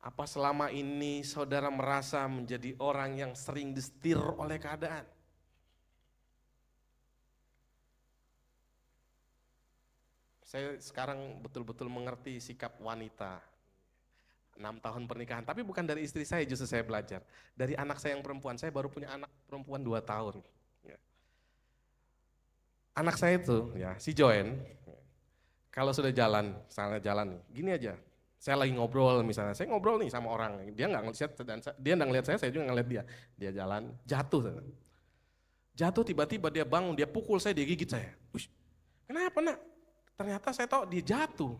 Apa selama ini saudara merasa menjadi orang yang sering disetir oleh keadaan? Saya sekarang betul-betul mengerti sikap wanita. 6 tahun pernikahan, tapi bukan dari istri saya justru saya belajar. Dari anak saya yang perempuan, saya baru punya anak perempuan 2 tahun. Ya. Anak saya itu, ya si Joen, kalau sudah jalan, misalnya jalan, gini aja. Saya lagi ngobrol misalnya, saya ngobrol nih sama orang, dia nggak ngeliat saya juga ngeliat dia. Dia jalan, jatuh. Jatuh tiba-tiba dia bangun, dia pukul saya, dia gigit saya. Ush, kenapa nak? Ternyata saya tahu dia jatuh.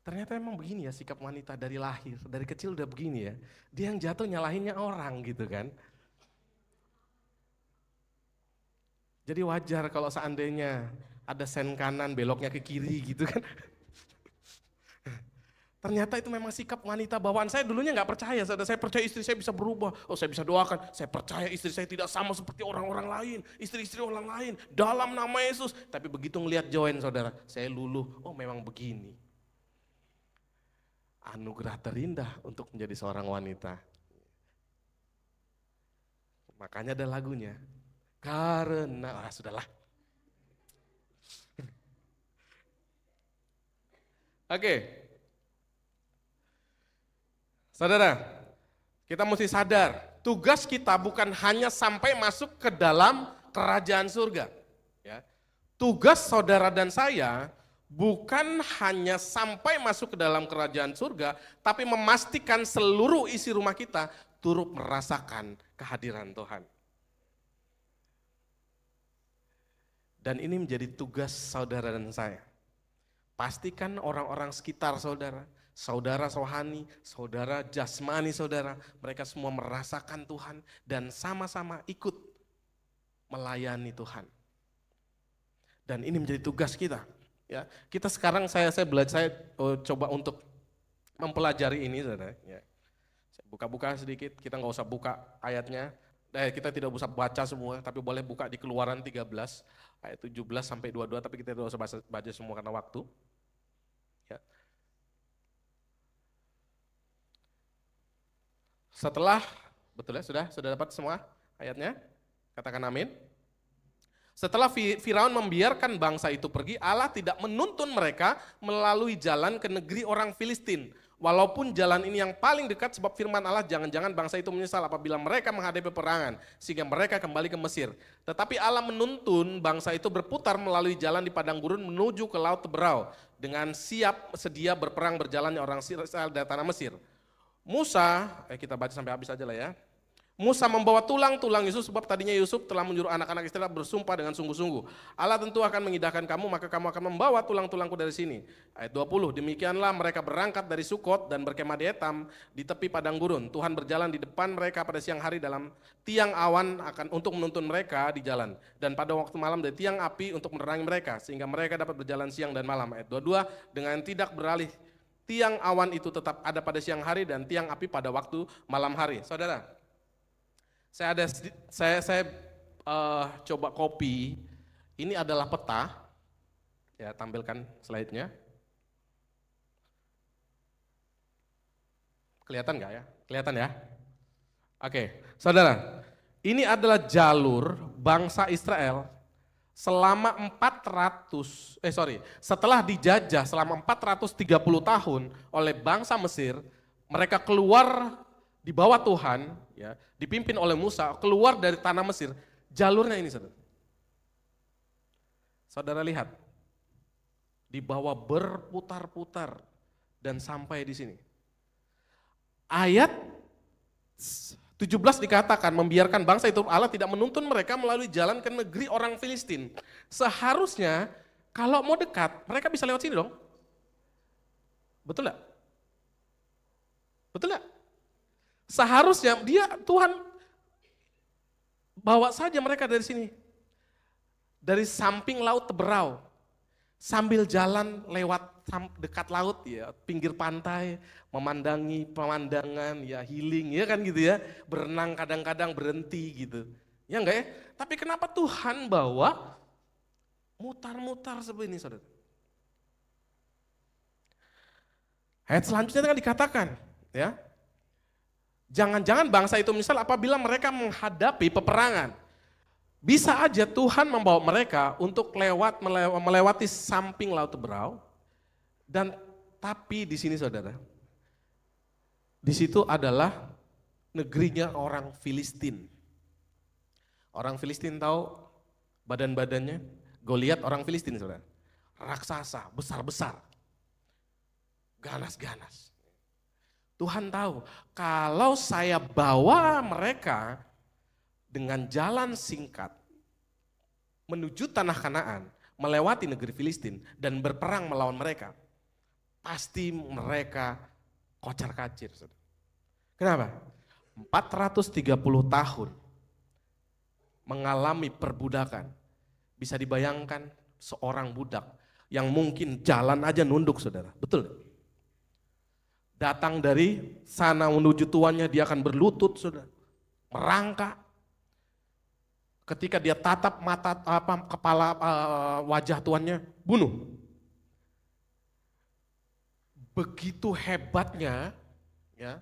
Ternyata emang begini ya sikap wanita dari lahir, dari kecil udah begini ya. Dia yang jatuh nyalahinnya orang gitu kan. Jadi wajar kalau seandainya ada sen kanan beloknya ke kiri gitu kan. Ternyata itu memang sikap wanita bawaan. Saya dulunya nggak percaya, saya percaya istri saya bisa berubah. Oh saya bisa doakan, saya percaya istri saya tidak sama seperti orang-orang lain. Istri-istri orang lain, dalam nama Yesus. Tapi begitu ngelihat Joen saudara, saya luluh, oh memang begini. Anugerah terindah untuk menjadi seorang wanita. Makanya ada lagunya. Karena, sudahlah. Oke. Saudara, kita mesti sadar, tugas kita bukan hanya sampai masuk ke dalam kerajaan surga. Ya. Tugas saudara dan saya bukan hanya sampai masuk ke dalam kerajaan surga, tapi memastikan seluruh isi rumah kita turut merasakan kehadiran Tuhan. Dan ini menjadi tugas saudara dan saya. Pastikan orang-orang sekitar saudara, saudara rohani, saudara jasmani saudara, mereka semua merasakan Tuhan dan sama-sama ikut melayani Tuhan. Dan ini menjadi tugas kita. Ya, kita sekarang saya coba untuk mempelajari ini, saudara. Ya. Saya buka-buka sedikit, kita nggak usah buka ayatnya, kita tidak usah baca semua, tapi boleh buka di Keluaran 13 ayat 17 sampai 22, tapi kita tidak usah baca semua karena waktu. Ya. Setelah, betul ya, sudah dapat semua ayatnya? Katakan amin. Setelah Firaun membiarkan bangsa itu pergi, Allah tidak menuntun mereka melalui jalan ke negeri orang Filistin. Walaupun jalan ini yang paling dekat, sebab firman Allah, jangan-jangan bangsa itu menyesal apabila mereka menghadapi peperangan, sehingga mereka kembali ke Mesir. Tetapi Allah menuntun bangsa itu berputar melalui jalan di padang gurun menuju ke Laut Teberau, dengan siap sedia berperang berjalannya orang Israel dari tanah Mesir. Musa, kita baca sampai habis aja lah ya. Musa membawa tulang-tulang Yusuf, sebab tadinya Yusuf telah menyuruh anak-anak Israel bersumpah dengan sungguh-sungguh. Allah tentu akan mengindahkan kamu, maka kamu akan membawa tulang-tulangku dari sini. Ayat 20, demikianlah mereka berangkat dari Sukot dan berkemah di Etam di tepi padang gurun. Tuhan berjalan di depan mereka pada siang hari dalam tiang awan untuk menuntun mereka di jalan. Dan pada waktu malam dari tiang api untuk menerangi mereka, sehingga mereka dapat berjalan siang dan malam. Ayat 22, dengan tidak beralih, tiang awan itu tetap ada pada siang hari dan tiang api pada waktu malam hari. Saudara, saya coba copy, ini adalah peta, ya tampilkan slide-nya. Kelihatan nggak ya? Kelihatan ya? Oke, saudara, ini adalah jalur bangsa Israel selama setelah dijajah selama 430 tahun oleh bangsa Mesir, mereka keluar di bawah Tuhan, ya, dipimpin oleh Musa, keluar dari tanah Mesir. Jalurnya ini, saudara. Saudara lihat, di bawah berputar-putar dan sampai di sini. Ayat 17 dikatakan, membiarkan bangsa itu, Allah tidak menuntun mereka melalui jalan ke negeri orang Filistin. Seharusnya kalau mau dekat, mereka bisa lewat sini dong. Betul enggak? Betul enggak? Seharusnya Tuhan bawa saja mereka dari sini. Dari samping Laut Teberau. Sambil jalan lewat dekat laut ya, pinggir pantai, memandangi pemandangan ya, healing ya kan gitu ya. Berenang kadang-kadang berhenti gitu. Ya enggak ya? Tapi kenapa Tuhan bawa mutar-mutar seperti ini, saudara? Ayat selanjutnya kan dikatakan ya, jangan-jangan bangsa itu misal apabila mereka menghadapi peperangan, bisa aja Tuhan membawa mereka untuk melewati samping Laut Teberau, dan tapi di sini saudara, di situ adalah negerinya orang Filistin. Orang Filistin tahu badan-badannya, Goliat orang Filistin saudara, raksasa besar-besar, ganas-ganas. Tuhan tahu, kalau saya bawa mereka dengan jalan singkat menuju tanah Kanaan, melewati negeri Filistin dan berperang melawan mereka, pasti mereka kocar-kacir. Kenapa? 430 tahun mengalami perbudakan. Bisa dibayangkan seorang budak yang mungkin jalan aja nunduk, saudara. Betul? Datang dari sana menuju tuannya, dia akan berlutut, saudara. Merangkak. Ketika dia tatap mata kepala wajah tuannya, bunuh. Begitu hebatnya, ya,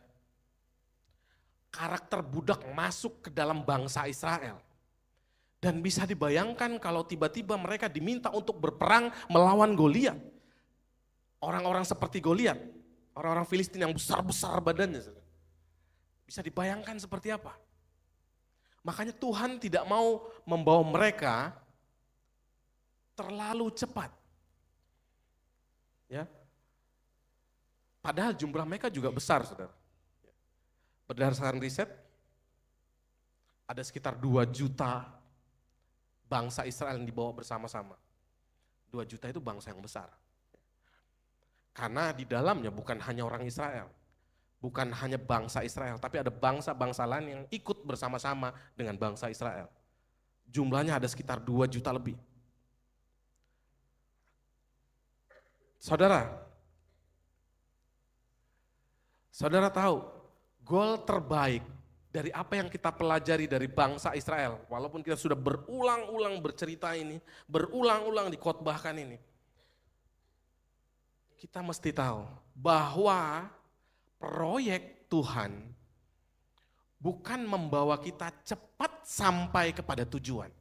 karakter budak masuk ke dalam bangsa Israel. Dan bisa dibayangkan kalau tiba-tiba mereka diminta untuk berperang melawan Goliat. Orang-orang seperti Goliat, orang-orang Filistin yang besar-besar badannya. Bisa dibayangkan seperti apa? Makanya Tuhan tidak mau membawa mereka terlalu cepat. Ya. Padahal jumlah mereka juga besar, saudara. Berdasarkan riset, ada sekitar 2 juta bangsa Israel yang dibawa bersama-sama. 2 juta itu bangsa yang besar. Karena di dalamnya bukan hanya orang Israel, bukan hanya bangsa Israel, tapi ada bangsa-bangsa lain yang ikut bersama-sama dengan bangsa Israel. Jumlahnya ada sekitar 2 juta lebih. Saudara tahu, gol terbaik dari apa yang kita pelajari dari bangsa Israel, walaupun kita sudah berulang-ulang bercerita ini, berulang-ulang dikhotbahkan ini, kita mesti tahu bahwa proyek Tuhan bukan membawa kita cepat sampai kepada tujuan.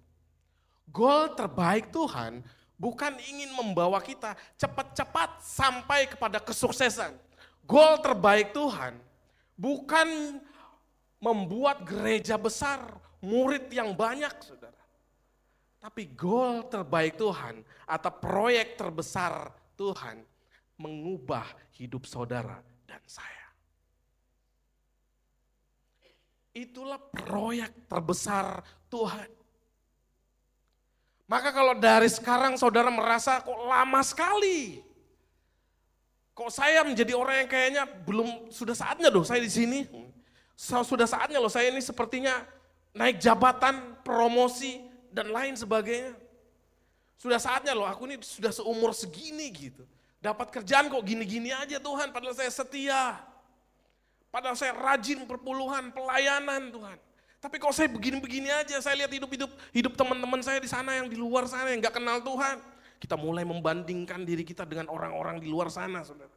Goal terbaik Tuhan bukan ingin membawa kita cepat-cepat sampai kepada kesuksesan. Goal terbaik Tuhan bukan membuat gereja besar, murid yang banyak, saudara. Tapi goal terbaik Tuhan atau proyek terbesar Tuhan mengubah hidup saudara dan saya. Itulah proyek terbesar Tuhan. Maka kalau dari sekarang saudara merasa kok lama sekali, kok saya menjadi orang yang kayaknya belum, sudah saatnya loh saya di sini, sudah saatnya loh saya ini sepertinya naik jabatan, promosi dan lain sebagainya. Sudah saatnya loh aku ini sudah seumur segini gitu, dapat kerjaan kok gini-gini aja Tuhan, padahal saya setia. Padahal saya rajin perpuluhan, pelayanan Tuhan. Tapi kok saya begini-begini aja, saya lihat hidup teman-teman saya di sana yang di luar sana yang gak kenal Tuhan. Kita mulai membandingkan diri kita dengan orang-orang di luar sana, saudara.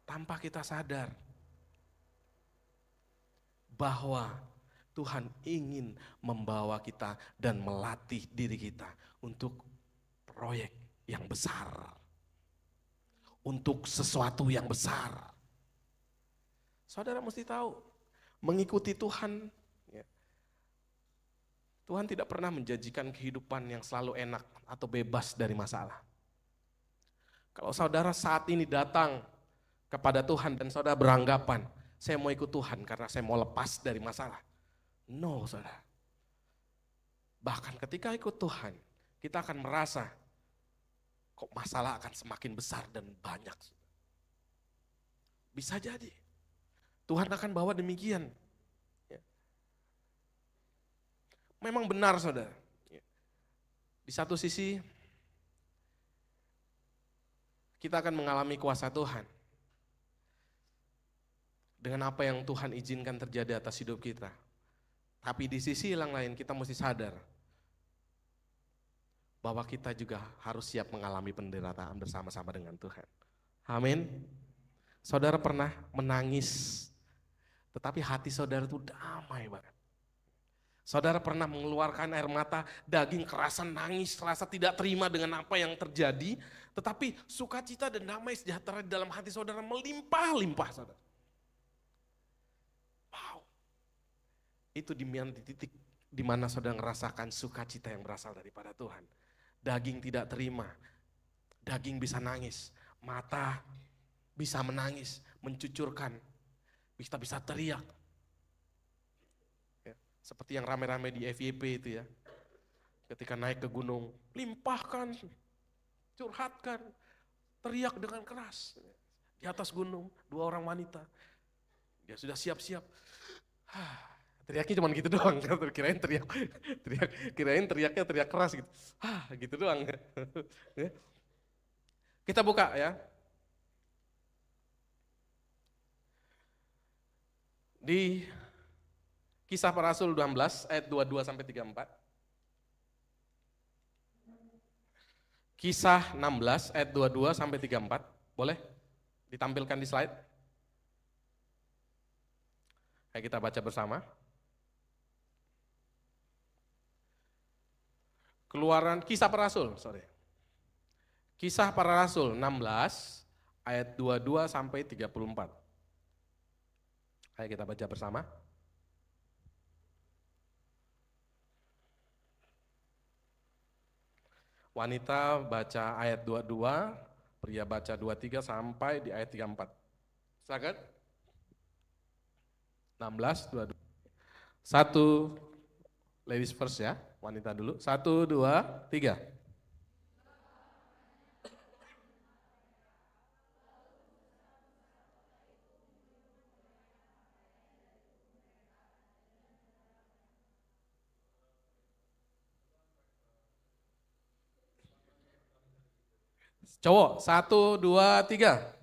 Tanpa kita sadar bahwa Tuhan ingin membawa kita dan melatih diri kita untuk proyek yang besar. Untuk sesuatu yang besar. Saudara mesti tahu, mengikuti Tuhan, ya, Tuhan tidak pernah menjanjikan kehidupan yang selalu enak atau bebas dari masalah. Kalau saudara saat ini datang kepada Tuhan dan saudara beranggapan, saya mau ikut Tuhan karena saya mau lepas dari masalah. No, saudara. Bahkan ketika ikut Tuhan, kita akan merasa, kok masalah akan semakin besar dan banyak. Bisa jadi. Tuhan akan bawa demikian. Memang benar saudara. Di satu sisi kita akan mengalami kuasa Tuhan. Dengan apa yang Tuhan izinkan terjadi atas hidup kita. Tapi di sisi yang lain kita mesti sadar bahwa kita juga harus siap mengalami penderitaan bersama-sama dengan Tuhan. Amin. Saudara pernah menangis, tetapi hati saudara itu damai banget. Saudara pernah mengeluarkan air mata, daging kerasa nangis, rasa tidak terima dengan apa yang terjadi, tetapi sukacita dan damai sejahtera di dalam hati saudara melimpah-limpah, saudara. Wow. Itu di titik di mana saudara merasakan sukacita yang berasal daripada Tuhan. Daging tidak terima, daging bisa nangis, mata bisa menangis, mencucurkan, kita bisa teriak. Ya, seperti yang rame-rame di FYP itu ya. Ketika naik ke gunung, limpahkan, curhatkan. teriak dengan keras. Di atas gunung, 2 orang wanita. Dia sudah siap-siap. Teriaknya cuma gitu doang, kirain teriaknya teriak keras gitu. Gitu doang. Kita buka ya. Di Kisah Para Rasul 12 ayat 22 sampai 34. Kisah 16 ayat 22 sampai 34. Boleh ditampilkan di slide? Ayo kita baca bersama. Kisah Para Rasul, Kisah Para Rasul 16 ayat 22 sampai 34. Ayo kita baca bersama. Wanita baca ayat 22, pria baca 23 sampai di ayat 34. Silakan. 16, 22. 1, ladies first ya, wanita dulu. 1, 2, 3. Cowok, 1, 2, 3.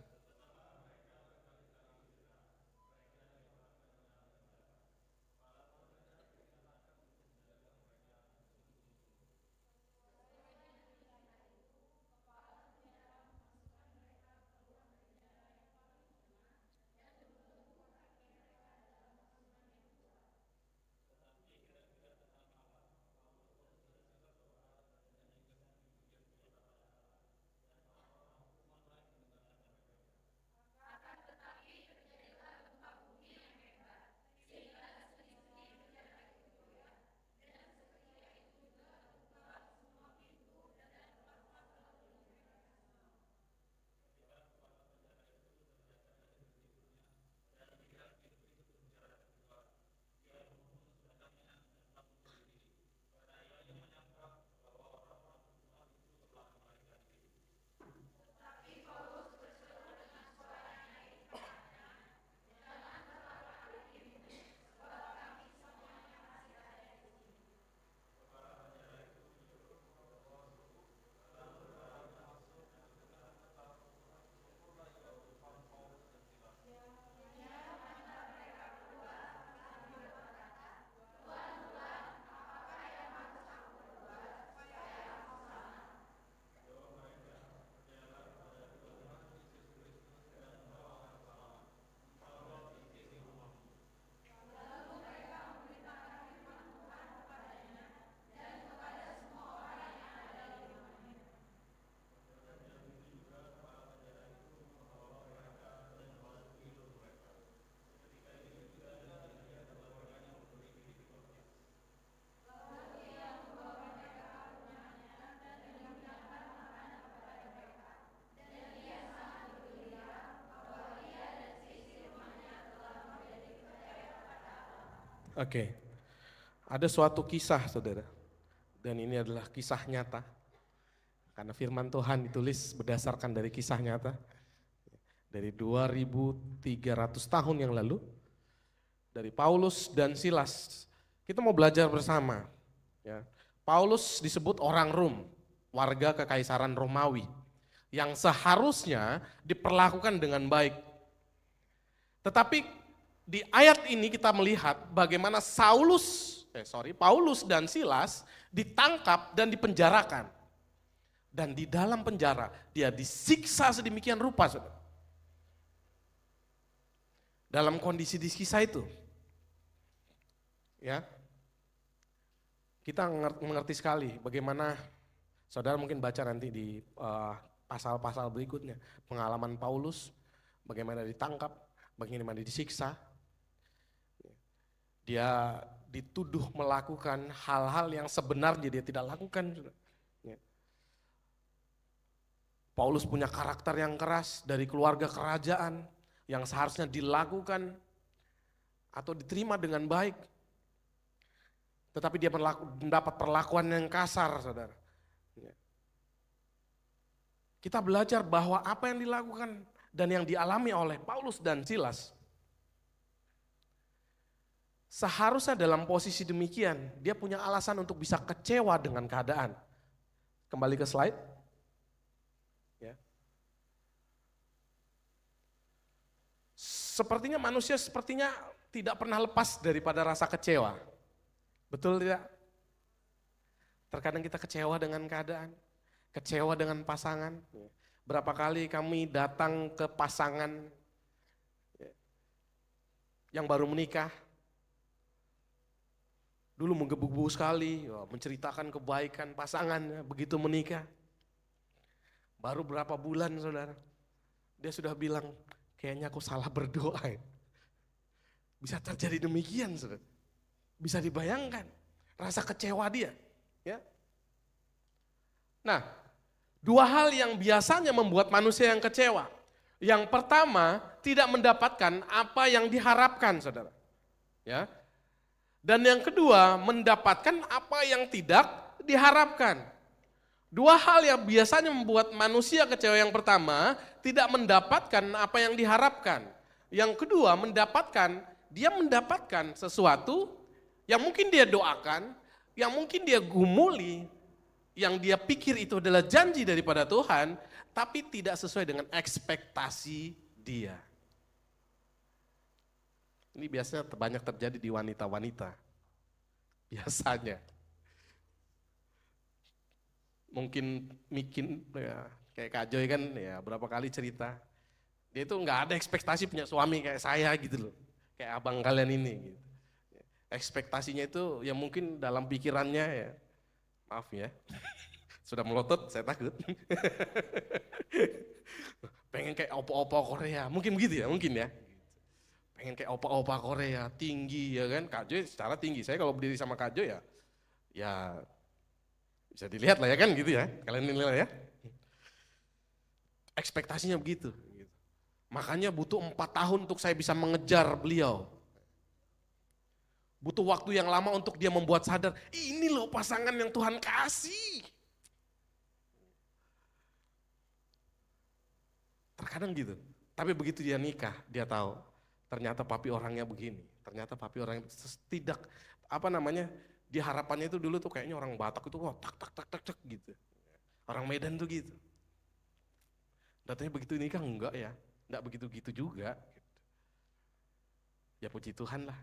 Oke, ada suatu kisah saudara, dan ini adalah kisah nyata, karena firman Tuhan ditulis berdasarkan dari kisah nyata, dari 2300 tahun yang lalu, dari Paulus dan Silas. Kita mau belajar bersama. Ya. Paulus disebut orang Rom, warga kekaisaran Romawi, yang seharusnya diperlakukan dengan baik. Tetapi di ayat ini kita melihat bagaimana Paulus dan Silas ditangkap dan dipenjarakan. Dan di dalam penjara dia disiksa sedemikian rupa. Saudara. Dalam kondisi di kisah itu. Ya. Kita mengerti sekali bagaimana saudara mungkin baca nanti di pasal-pasal berikutnya. Pengalaman Paulus, bagaimana ditangkap, bagaimana disiksa. Dia dituduh melakukan hal-hal yang sebenarnya dia tidak lakukan. Paulus punya karakter yang keras dari keluarga kerajaan yang seharusnya dilakukan atau diterima dengan baik. Tetapi dia mendapat perlakuan yang kasar, saudara. kita belajar bahwa apa yang dilakukan dan yang dialami oleh Paulus dan Silas, seharusnya dalam posisi demikian, dia punya alasan untuk bisa kecewa dengan keadaan. Kembali ke slide. Ya. Sepertinya manusia tidak pernah lepas daripada rasa kecewa. Betul tidak? Terkadang kita kecewa dengan keadaan, kecewa dengan pasangan. Berapa kali kami datang ke pasangan yang baru menikah, dulu menggebu-gebu sekali, menceritakan kebaikan pasangannya begitu menikah. Baru berapa bulan saudara, dia sudah bilang, kayaknya aku salah berdoa. Bisa terjadi demikian saudara. Bisa dibayangkan rasa kecewa dia. Ya. Nah, dua hal yang biasanya membuat manusia yang kecewa. Yang pertama, tidak mendapatkan apa yang diharapkan saudara. Ya. Dan yang kedua, mendapatkan apa yang tidak diharapkan. Dua hal yang biasanya membuat manusia kecewa. Yang pertama, tidak mendapatkan apa yang diharapkan. Yang kedua, dia mendapatkan sesuatu yang mungkin dia doakan, yang mungkin dia gumuli, yang dia pikir itu adalah janji daripada Tuhan, tapi tidak sesuai dengan ekspektasi dia. Ini biasanya banyak terjadi di wanita-wanita. Biasanya. Mungkin ya, kayak Kak Joy kan ya berapa kali cerita. Dia itu nggak ada ekspektasi punya suami kayak saya gitu loh. Kayak abang kalian ini gitu. Ekspektasinya itu ya mungkin dalam pikirannya ya, maaf ya, sudah melotot saya takut. Pengen kayak opa-opa Korea, mungkin begitu ya, mungkin ya. Pengen kayak opa-opa Korea, tinggi ya kan, Kak Joy secara tinggi, saya kalau berdiri sama Kak Joy ya bisa dilihat lah ya kan gitu ya, kalian nilai ya. Ekspektasinya begitu. Makanya butuh 4 tahun untuk saya bisa mengejar beliau. Butuh waktu yang lama untuk dia membuat sadar, ini loh pasangan yang Tuhan kasih. Terkadang gitu, tapi begitu dia nikah, dia tahu, ternyata papi orangnya begini, ternyata papi orang tidak, dia harapannya itu dulu tuh kayaknya orang Batak itu, tak gitu. Orang Medan tuh gitu. Datanya begitu nikah, enggak ya, enggak begitu-gitu juga. Ya puji Tuhan lah.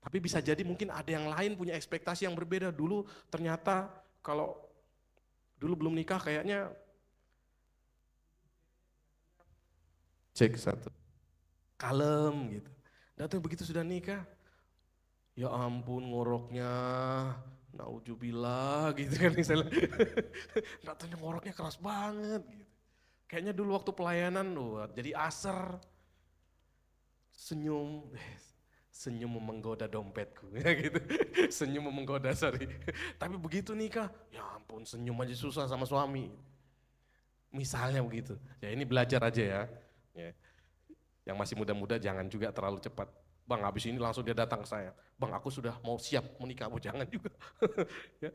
Tapi bisa jadi mungkin ada yang lain punya ekspektasi yang berbeda. Dulu ternyata kalau dulu belum nikah kayaknya cek satu. Kalem gitu. Datang begitu sudah nikah. Ya ampun ngoroknya, naudzubillah gitu kan misalnya. Datangnya ngoroknya keras banget gitu. Kayaknya dulu waktu pelayanan jadi aser. Senyum menggoda dompetku, ya gitu. Senyum menggoda, sorry. Tapi begitu nikah, ya ampun senyum aja susah sama suami. Misalnya begitu. Ya ini belajar aja ya. Yang masih muda-muda jangan juga terlalu cepat. Bang habis ini langsung dia datang ke saya. Bang aku sudah mau siap menikah, jangan juga. Ya.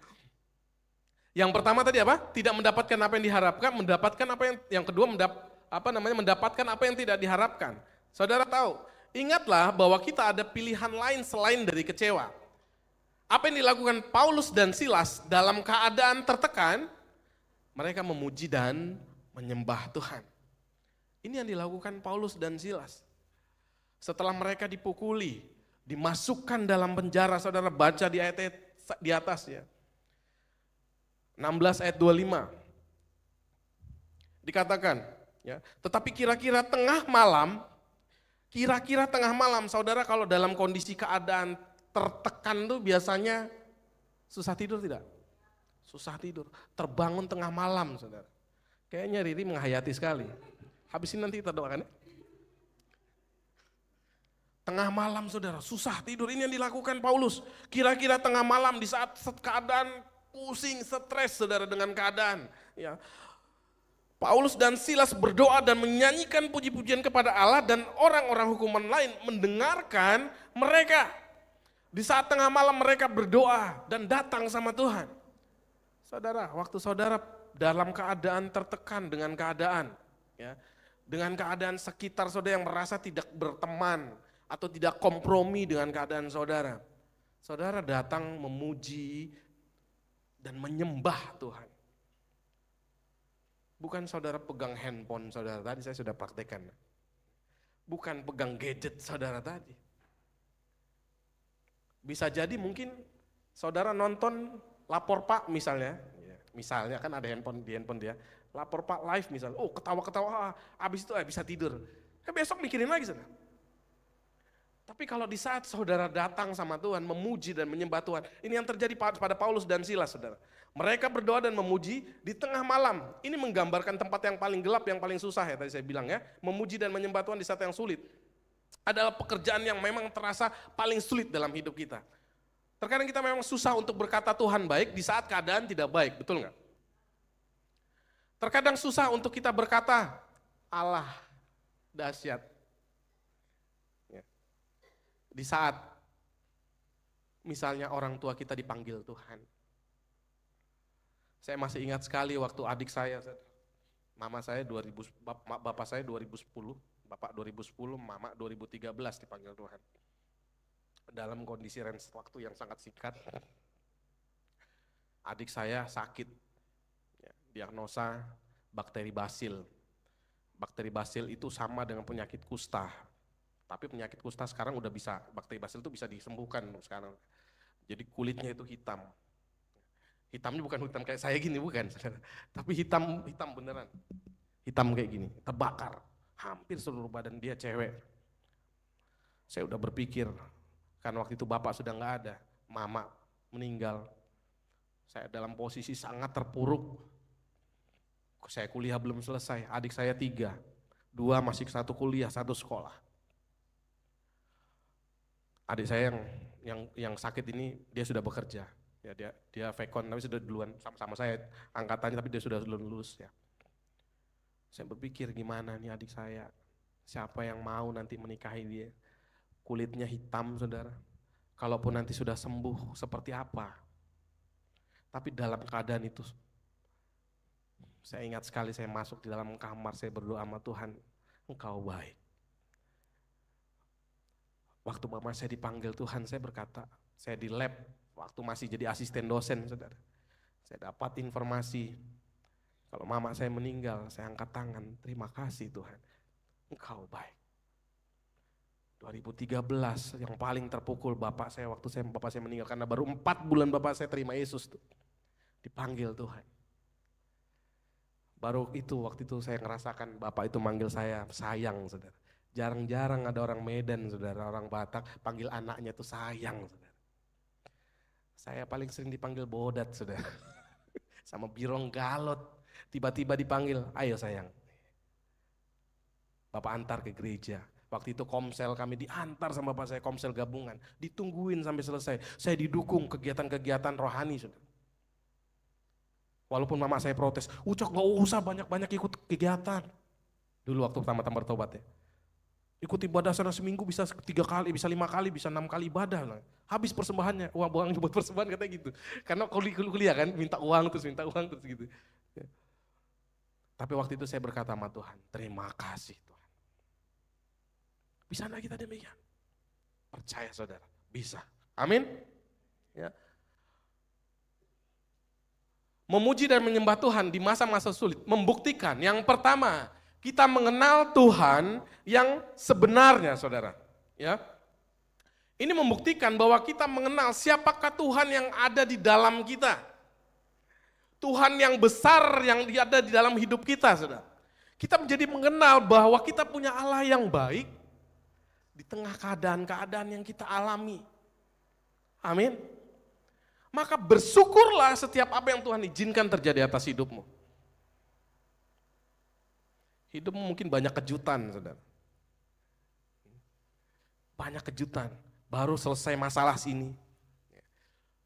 Yang pertama tadi apa? Tidak mendapatkan apa yang diharapkan, mendapatkan apa yang kedua mendapatkan apa yang tidak diharapkan. Saudara tahu, ingatlah bahwa kita ada pilihan lain selain dari kecewa. Apa yang dilakukan Paulus dan Silas dalam keadaan tertekan, mereka memuji dan menyembah Tuhan. Ini yang dilakukan Paulus dan Silas. Setelah mereka dipukuli, dimasukkan dalam penjara, saudara baca di ayat di atas ya. 16 ayat 25. Dikatakan, ya, tetapi kira-kira tengah malam, saudara kalau dalam kondisi keadaan tertekan tuh biasanya susah tidur tidak? Susah tidur, terbangun tengah malam saudara. Kayaknya Riri menghayati sekali. Habis ini nanti kita doakan ya. Tengah malam saudara, susah tidur, ini yang dilakukan Paulus. Kira-kira tengah malam di saat keadaan pusing, stres saudara dengan keadaan. Ya. Paulus dan Silas berdoa dan menyanyikan puji-pujian kepada Allah dan orang-orang hukuman lain mendengarkan mereka. Di saat tengah malam mereka berdoa dan datang sama Tuhan. Saudara, waktu saudara dalam keadaan tertekan dengan keadaan, ya, dengan keadaan sekitar saudara yang merasa tidak berteman atau tidak kompromi dengan keadaan saudara, saudara datang memuji dan menyembah Tuhan. Bukan saudara pegang handphone saudara tadi, saya sudah praktekkan. Bukan pegang gadget saudara tadi. Bisa jadi mungkin saudara nonton Lapor Pak misalnya, misalnya kan ada handphone di handphone dia, Lapor Pak live misalnya, oh ketawa-ketawa, habis itu bisa tidur. Besok mikirin lagi saudara. Tapi kalau di saat saudara datang sama Tuhan, memuji dan menyembah Tuhan, ini yang terjadi pada Paulus dan Silas saudara. Mereka berdoa dan memuji di tengah malam. Ini menggambarkan tempat yang paling gelap, yang paling susah ya tadi saya bilang ya. Memuji dan menyembah Tuhan di saat yang sulit. Adalah pekerjaan yang memang terasa paling sulit dalam hidup kita. Terkadang kita memang susah untuk berkata Tuhan baik di saat keadaan tidak baik, betul nggak? Terkadang susah untuk kita berkata Allah dahsyat. Di saat misalnya orang tua kita dipanggil Tuhan. Saya masih ingat sekali waktu adik saya, mama saya 2000, bapak saya 2010, bapak 2010, mama 2013 dipanggil Tuhan. Dalam kondisi range waktu yang sangat singkat, adik saya sakit, ya, diagnosa bakteri basil. Bakteri basil itu sama dengan penyakit kusta. Tapi penyakit kusta sekarang udah bisa, bakteri basil itu bisa disembuhkan sekarang. Jadi kulitnya itu hitam. Hitamnya bukan hitam kayak saya gini, bukan saudara. Tapi hitam beneran. Hitam kayak gini, terbakar. Hampir seluruh badan dia cewek. Saya udah berpikir, kan waktu itu bapak sudah nggak ada, mama meninggal. Saya dalam posisi sangat terpuruk. Saya kuliah belum selesai, adik saya 3. 2 masih 1 kuliah, 1 sekolah. Adik saya yang sakit ini dia sudah bekerja, ya dia vekon tapi sudah duluan sama saya angkatannya tapi dia sudah lulus ya. Saya berpikir gimana nih adik saya, siapa yang mau nanti menikahi dia, kulitnya hitam saudara, kalaupun nanti sudah sembuh seperti apa. Tapi dalam keadaan itu, saya ingat sekali saya masuk di dalam kamar, saya berdoa sama Tuhan, Engkau baik. Waktu mama saya dipanggil Tuhan, saya berkata, saya di lab, waktu masih jadi asisten dosen, saudara. Saya dapat informasi, kalau mama saya meninggal, saya angkat tangan, terima kasih Tuhan, Engkau baik. 2013, yang paling terpukul bapak saya, waktu bapak saya meninggal, karena baru 4 bulan bapak saya terima Yesus, tuh, dipanggil Tuhan. Baru itu, waktu itu saya ngerasakan bapak itu manggil saya sayang, saudara. Jarang-jarang ada orang Medan, saudara, orang Batak panggil anaknya tuh sayang, saudara. Saya paling sering dipanggil bodat, saudara. Sama birong galot, tiba-tiba dipanggil, ayo sayang. Bapak antar ke gereja. Waktu itu komsel kami diantar sama bapak saya, komsel gabungan. Ditungguin sampai selesai. Saya didukung kegiatan-kegiatan rohani, saudara. Walaupun mama saya protes, Ucok gak usah banyak-banyak ikut kegiatan. Dulu waktu pertama-tama bertobat ya. Ikut ibadah sana seminggu bisa 3 kali, bisa 5 kali, bisa 6 kali ibadah. Habis persembahannya, uang buat persembahan katanya gitu. Karena kuliah kan, minta uang terus gitu. Ya. Tapi waktu itu saya berkata sama Tuhan, terima kasih Tuhan. Bisa enggak kita demikian? Percaya saudara, bisa. Amin. Ya. Memuji dan menyembah Tuhan di masa-masa sulit, membuktikan yang pertama, kita mengenal Tuhan yang sebenarnya, saudara. Ya, ini membuktikan bahwa kita mengenal siapakah Tuhan yang ada di dalam kita. Tuhan yang besar yang ada di dalam hidup kita, saudara. Kita menjadi mengenal bahwa kita punya Allah yang baik di tengah keadaan-keadaan yang kita alami. Amin. Maka bersyukurlah setiap apa yang Tuhan izinkan terjadi atas hidupmu. Hidupmu mungkin banyak kejutan, saudara. Banyak kejutan, baru selesai masalah sini.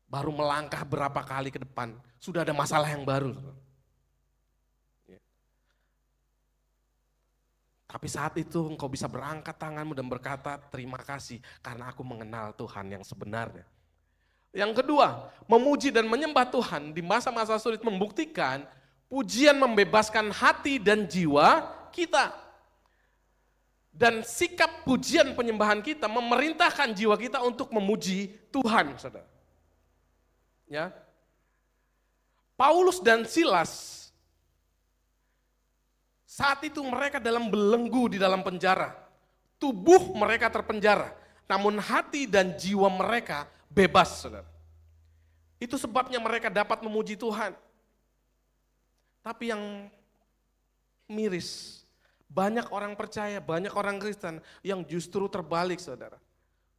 Baru melangkah berapa kali ke depan, sudah ada masalah yang baru. Tapi saat itu engkau bisa berangkat tanganmu dan berkata, terima kasih karena aku mengenal Tuhan yang sebenarnya. Yang kedua, memuji dan menyembah Tuhan di masa-masa sulit membuktikan Pujian membebaskan hati dan jiwa kita. Dan sikap pujian penyembahan kita memerintahkan jiwa kita untuk memuji Tuhan, saudara. Ya. Paulus dan Silas, saat itu mereka dalam belenggu di dalam penjara. Tubuh mereka terpenjara, namun hati dan jiwa mereka bebas, saudara. Itu sebabnya mereka dapat memuji Tuhan. Tapi yang miris, banyak orang percaya, banyak orang Kristen yang justru terbalik, saudara.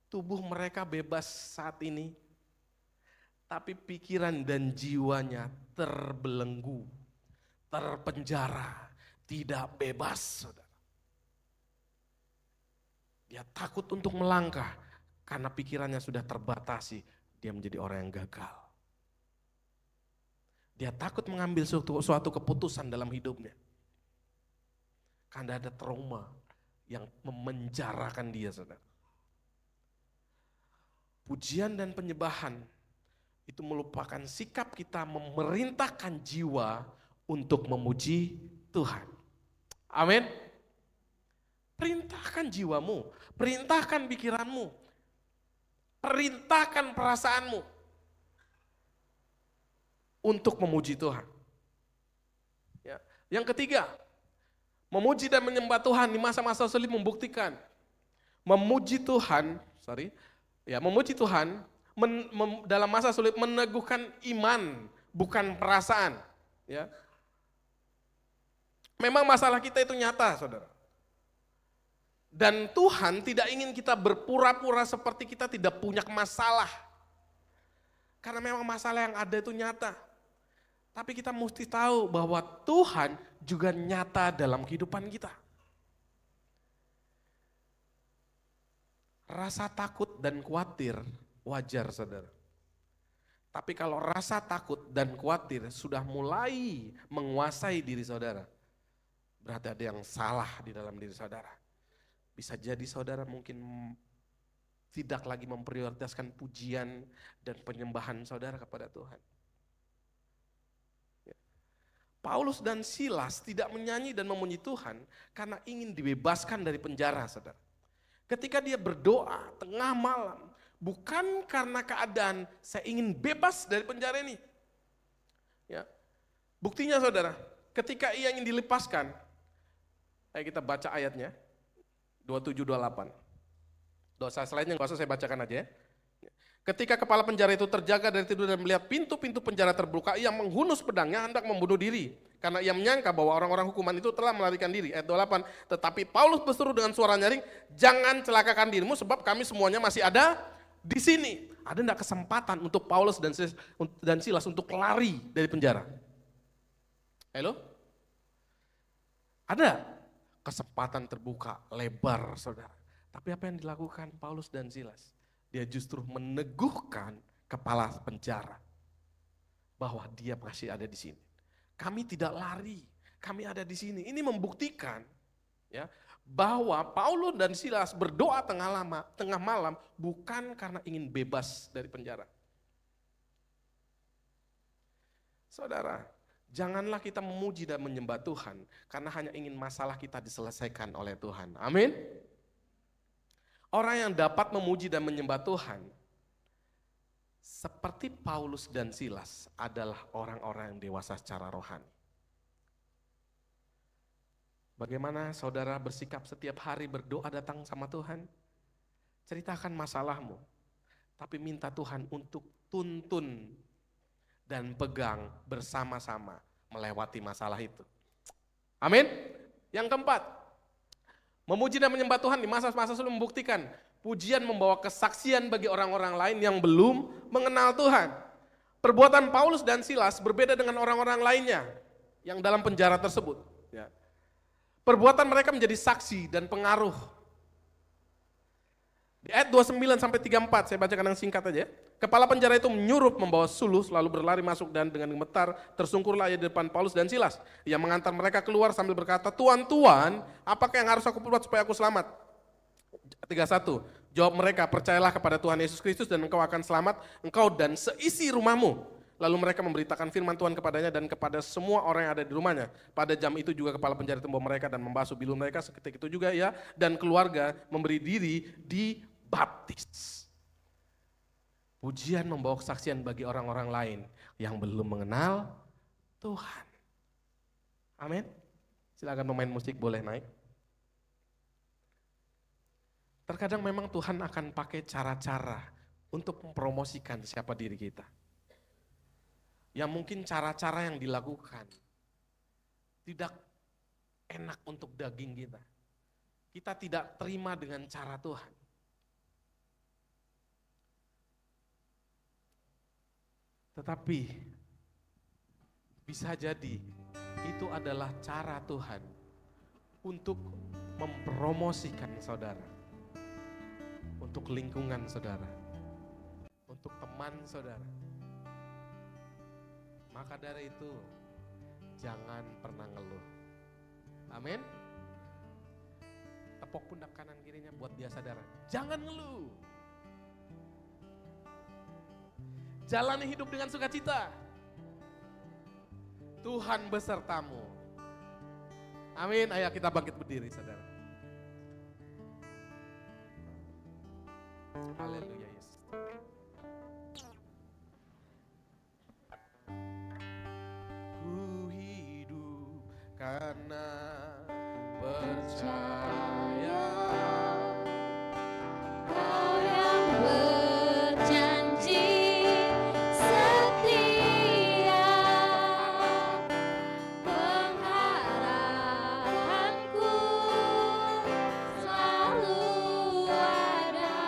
Tubuh mereka bebas saat ini, tapi pikiran dan jiwanya terbelenggu, terpenjara, tidak bebas, saudara. Dia takut untuk melangkah karena pikirannya sudah terbatasi. Dia menjadi orang yang gagal. Dia takut mengambil suatu keputusan dalam hidupnya. Karena ada trauma yang memenjarakan dia, saudara. Pujian dan penyembahan itu merupakan sikap kita memerintahkan jiwa untuk memuji Tuhan. Amin. Perintahkan jiwamu, perintahkan pikiranmu, perintahkan perasaanmu untuk memuji Tuhan. Ya. Yang ketiga, memuji dan menyembah Tuhan di masa-masa sulit membuktikan. Memuji Tuhan dalam masa sulit meneguhkan iman, bukan perasaan. Ya. Memang masalah kita itu nyata, saudara. Dan Tuhan tidak ingin kita berpura-pura seperti kita tidak punya masalah. Karena memang masalah yang ada itu nyata. Tapi kita mesti tahu bahwa Tuhan juga nyata dalam kehidupan kita. Rasa takut dan khawatir wajar, saudara. Tapi kalau rasa takut dan khawatir sudah mulai menguasai diri saudara, berarti ada yang salah di dalam diri saudara. Bisa jadi saudara mungkin tidak lagi memprioritaskan pujian dan penyembahan saudara kepada Tuhan. Ya. Paulus dan Silas tidak menyanyi dan memuji Tuhan karena ingin dibebaskan dari penjara, saudara. Ketika dia berdoa tengah malam, bukan karena keadaan saya ingin bebas dari penjara ini. Ya. Buktinya saudara, ketika ia ingin dilepaskan, ayo kita baca ayatnya. 27-28. Dosa selainnya nggak usah saya bacakan aja ya. Ketika kepala penjara itu terjaga dari tidur dan melihat pintu-pintu penjara terbuka, ia menghunus pedangnya hendak membunuh diri. Karena ia menyangka bahwa orang-orang hukuman itu telah melarikan diri. Ayat 28, tetapi Paulus berseru dengan suara nyaring, jangan celakakan dirimu sebab kami semuanya masih ada di sini. Ada enggak kesempatan untuk Paulus dan Silas untuk lari dari penjara? Halo? Ada? Kesempatan terbuka lebar, saudara. Tapi apa yang dilakukan Paulus dan Silas? Dia justru meneguhkan kepala penjara bahwa dia masih ada di sini. Kami tidak lari, kami ada di sini. Ini membuktikan ya bahwa Paulus dan Silas berdoa tengah malam bukan karena ingin bebas dari penjara. Saudara, janganlah kita memuji dan menyembah Tuhan karena hanya ingin masalah kita diselesaikan oleh Tuhan. Amin. Orang yang dapat memuji dan menyembah Tuhan seperti Paulus dan Silas adalah orang-orang yang dewasa secara rohani. Bagaimana saudara bersikap setiap hari berdoa datang sama Tuhan? Ceritakan masalahmu, tapi minta Tuhan untuk tuntun dan pegang bersama-sama melewati masalah itu. Amin. Yang keempat, memuji dan menyembah Tuhan di masa-masa sulit membuktikan. Pujian membawa kesaksian bagi orang-orang lain yang belum mengenal Tuhan. Perbuatan Paulus dan Silas berbeda dengan orang-orang lainnya yang dalam penjara tersebut. Ya. Perbuatan mereka menjadi saksi dan pengaruh. Di ayat 29 sampai 34, saya bacakan yang singkat aja. Kepala penjara itu menyuruh membawa suluh, lalu berlari masuk dan dengan gemetar tersungkurlah ia di depan Paulus dan Silas. Ia mengantar mereka keluar sambil berkata, Tuan, apakah yang harus aku buat supaya aku selamat? 31, jawab mereka, percayalah kepada Tuhan Yesus Kristus dan engkau akan selamat, engkau dan seisi rumahmu. Lalu mereka memberitakan firman Tuhan kepadanya dan kepada semua orang yang ada di rumahnya. Pada jam itu juga kepala penjara tembok mereka dan membasuh bilu mereka. Seketika itu juga ia dan keluarga memberi diri dibaptis. Pujian membawa kesaksian bagi orang-orang lain yang belum mengenal Tuhan. Amin. Silakan pemain musik boleh naik. Terkadang memang Tuhan akan pakai cara-cara untuk mempromosikan siapa diri kita. Yang mungkin cara-cara yang dilakukan tidak enak untuk daging kita. Kita tidak terima dengan cara Tuhan. Tetapi bisa jadi itu adalah cara Tuhan untuk mempromosikan saudara. Untuk lingkungan saudara, untuk teman saudara. Maka dari itu, jangan pernah ngeluh. Amin. Tepuk pundak kanan kirinya buat dia saudara. Jangan ngeluh. Jalani hidup dengan sukacita. Tuhan besertamu. Amin. Ayo kita bangkit berdiri saudara. Haleluya Yesus. Ku hidup karena percaya. Kau yang berjanji setia, pengharapanku selalu ada.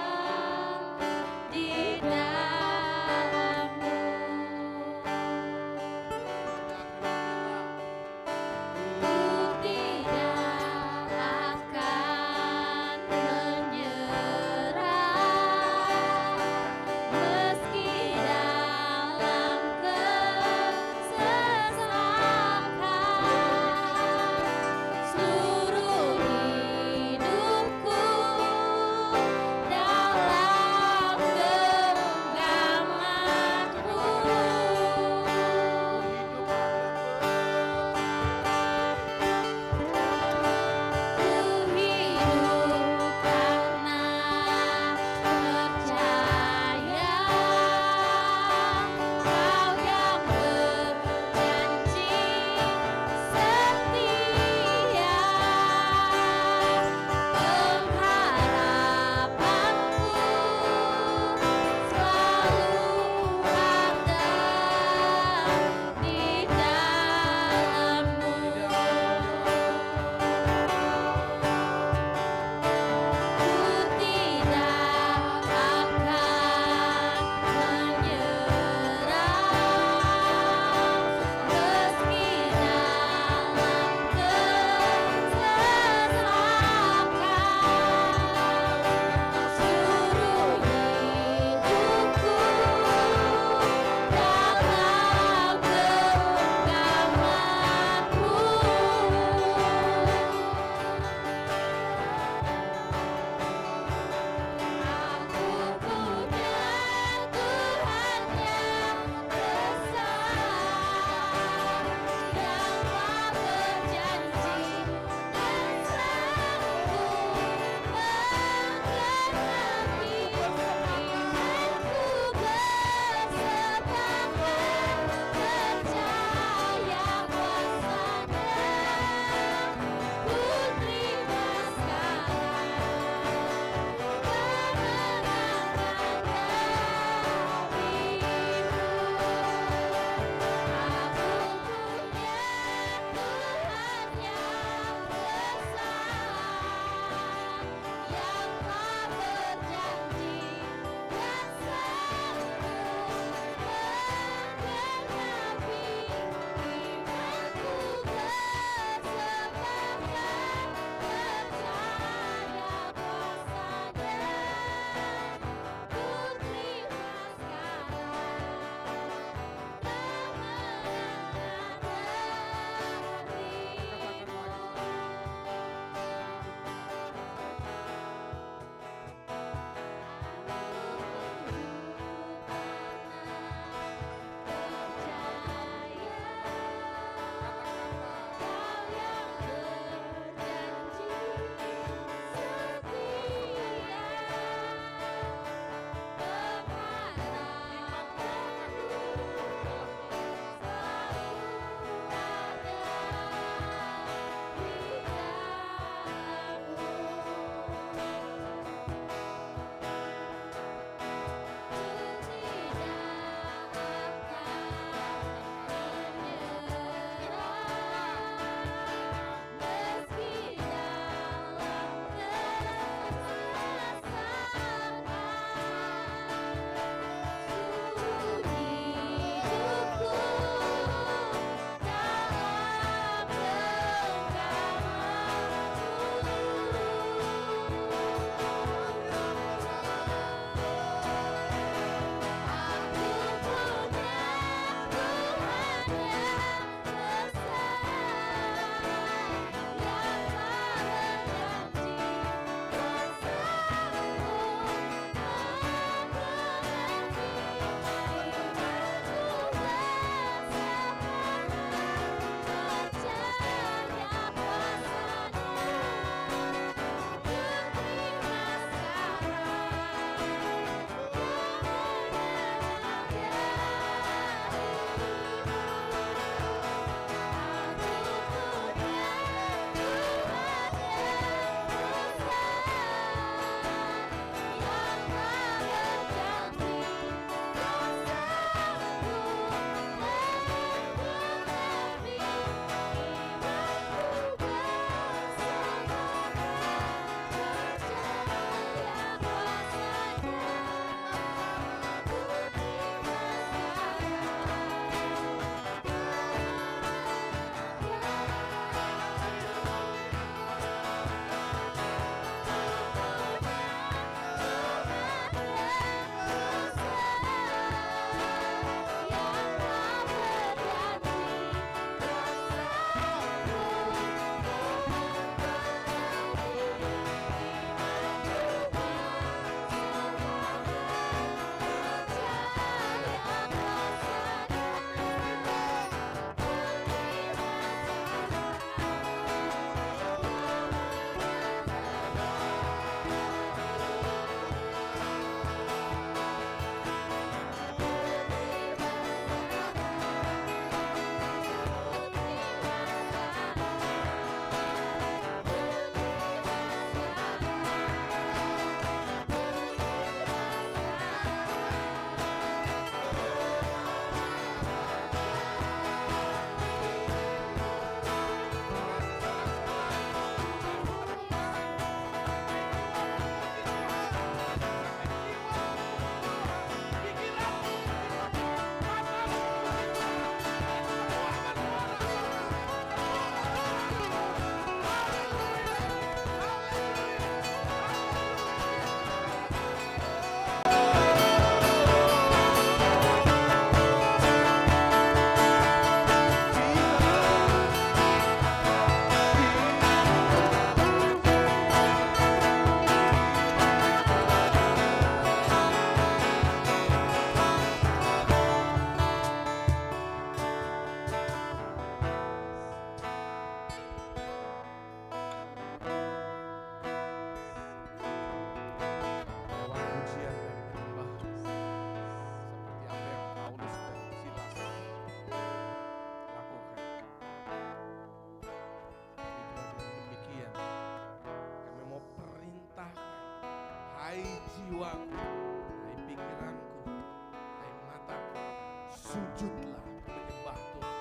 jiwaku, hai pikiranku, hai mataku, sujudlah menyembah Tuhan.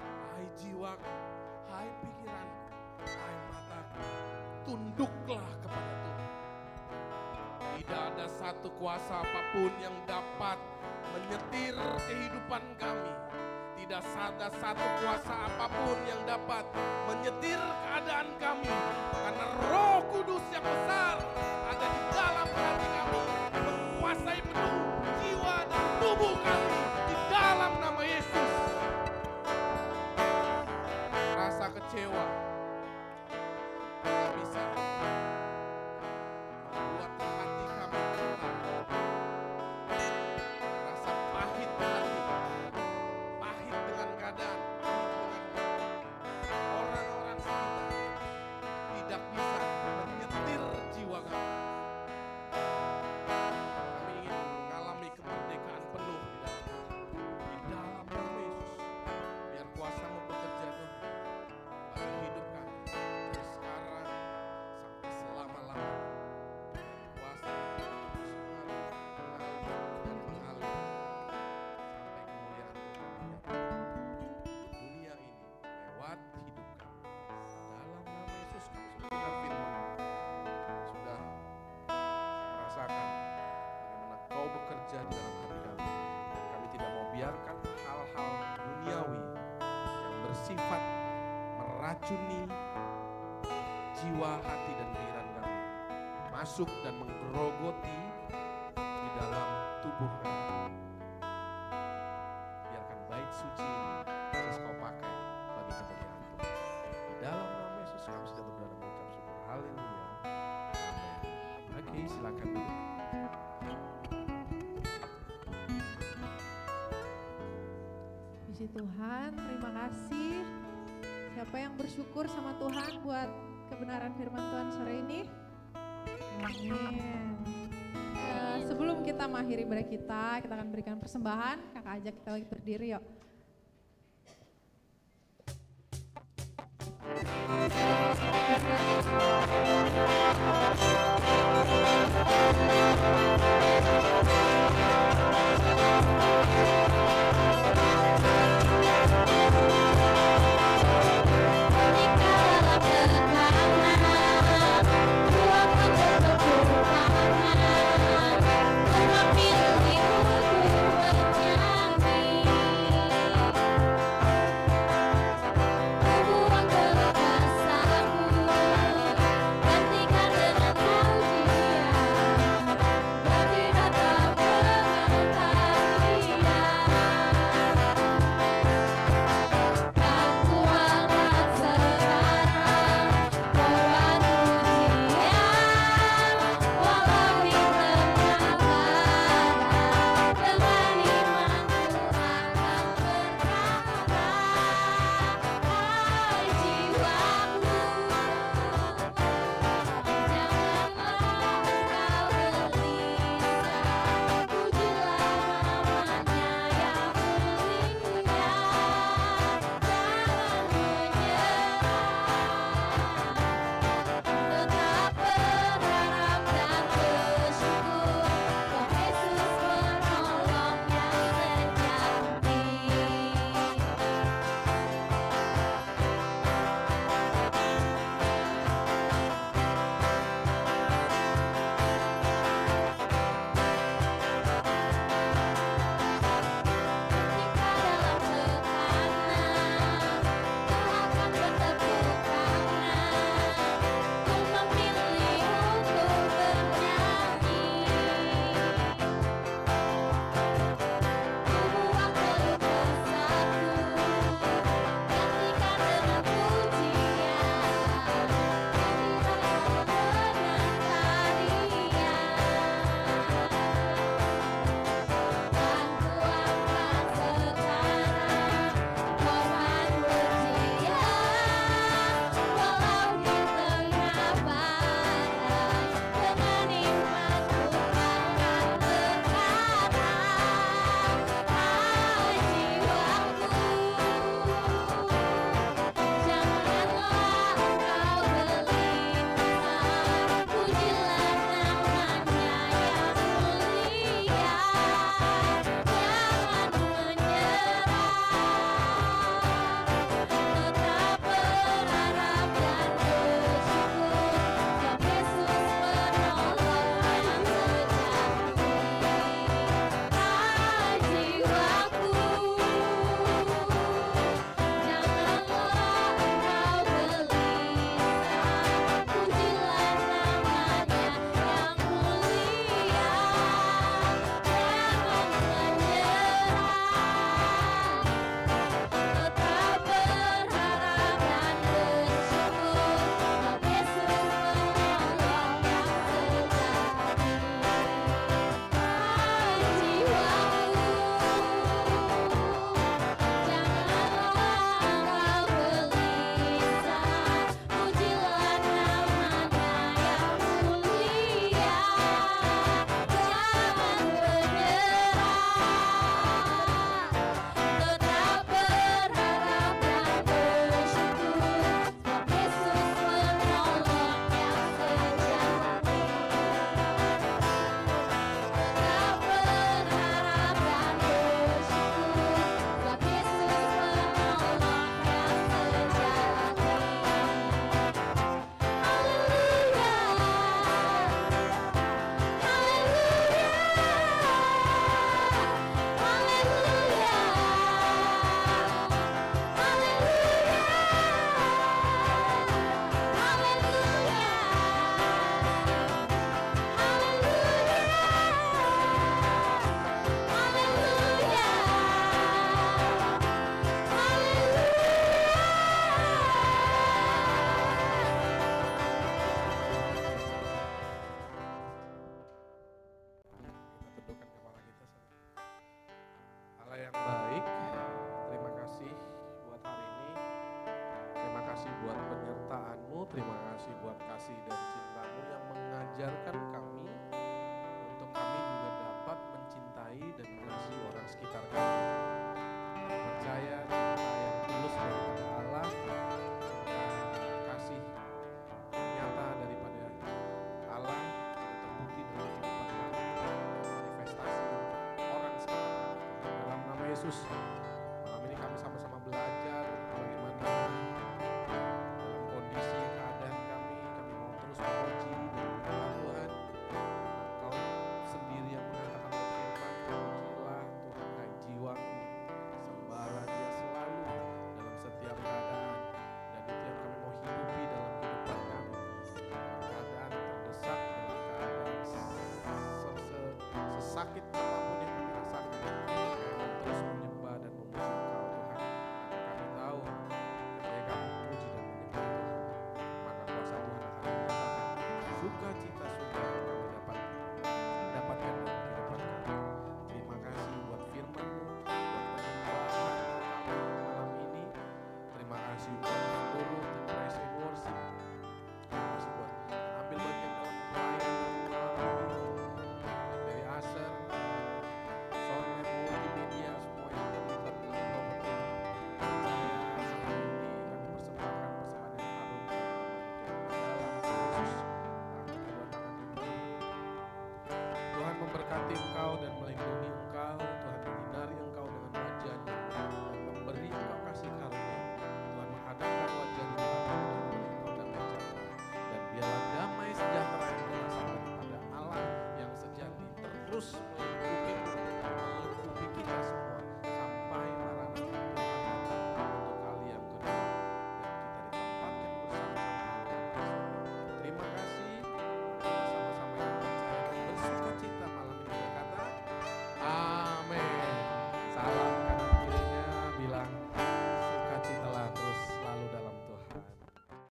Hai jiwaku, hai pikiranku, hai mataku, tunduklah kepada Tuhan. Tidak ada satu kuasa apapun yang dapat menyetir kehidupan kami. Tidak ada satu kuasa apapun yang dapat menyetir keadaan kami. Karena Roh Kudus yang besar ada di dalam hati kami, menguasai penuh jiwa dan tubuh kami di dalam nama Yesus. Rasa kecewa tak bisa membuat hati kami tenang. Rasa pahit hati, pahit dengan keadaan, pahit dengan orang-orang sekitar, tidak bisa menyetir jiwa kami. Kami ingin mengalami kemerdekaan penuh di dalam nama Yesus. Biar kuasa-Mu bekerja Tuhan bagi hidup kami dari sekarang sampai selama-lamanya. Kuasa terus mengalir sampai kemuliaan Tuhan dinyatakan dunia ini lewat hidup kami. Dalam nama Yesus kami sudah dengar firman, sudah merasakan bagaimana Kau bekerja di dalam hati kami, dan kami tidak mau biarkan hal-hal duniawi yang bersifat meracuni jiwa, hati, dan pikiran kami masuk dan menggerogoti di dalam tubuh kami. Biarkan bait suci ini terus Kau pakai bagi kemuliaan Tuhan. Di dalam nama Yesus kami sudah berdoa dan mengucap syukur. Haleluya. Amin. Oke, silakan duduk. Puji Tuhan, terima kasih. Siapa yang bersyukur sama Tuhan buat kebenaran firman Tuhan sore ini? Amin. Sebelum kita mengakhiri ibadah kita akan berikan persembahan. Kakak ajak kita lagi berdiri yuk. Terima kasih. kasih dan cinta-Mu yang mengajarkan kami untuk kami juga dapat mencintai dan mengasihi orang sekitar kami. Kami percaya cinta yang tulus daripada Allah, cinta kasih nyata daripada Allah yang terbukti dalam kehidupan kami, manifestasi untuk orang sekitar kami. Dalam nama Yesus, malam ini kami sama-sama belajar bagaimana dalam kondisi keadaan kami mau terus memuji dan menyembah Tuhan. Engkau sendiri yang mengatakan dalam firman, pujilah Tuhan hai jiwaku, sembahlah Dia selalu dalam setiap keadaan. Dan itu yang kami mau hidupi dalam kehidupan kami, dalam keadaan terdesak, dalam keadaan sesakit apapun yang kami rasakan, kami mau terus menyembah dan memuji Engkau Tuhan, karena kami tahu ketika kami memuji dan menyembah Tuhan, maka kuasa Tuhan akan menyatakan sukacita surga yang kami dapatkan dalam kehidupan kami. Terima kasih buat firman-Mu, buat penyembahan kami malam ini. Terima kasih buat seluruh tim Praise and Worship. Terima kasih buat yang ambil bagian dalam pelayanan malam ini, dari Aser, Sonet, multimedia, semua yang terlibat dalam promoting. Saya malam ini kami persembahkan persembahan yang harum dalam Yesus. Angkat kedua tangan kita. Tuhan memberkati engkau dan melindungi engkau. Tuhan menyinari engkau dengan wajah-Nya dan memberi engkau kasih karunia. Tuhan menghadapkan wajah-Nya dan memberi engkau damai sejahtera. Dan biarlah damai sejahtera yang berasal daripada Allah yang sejati terus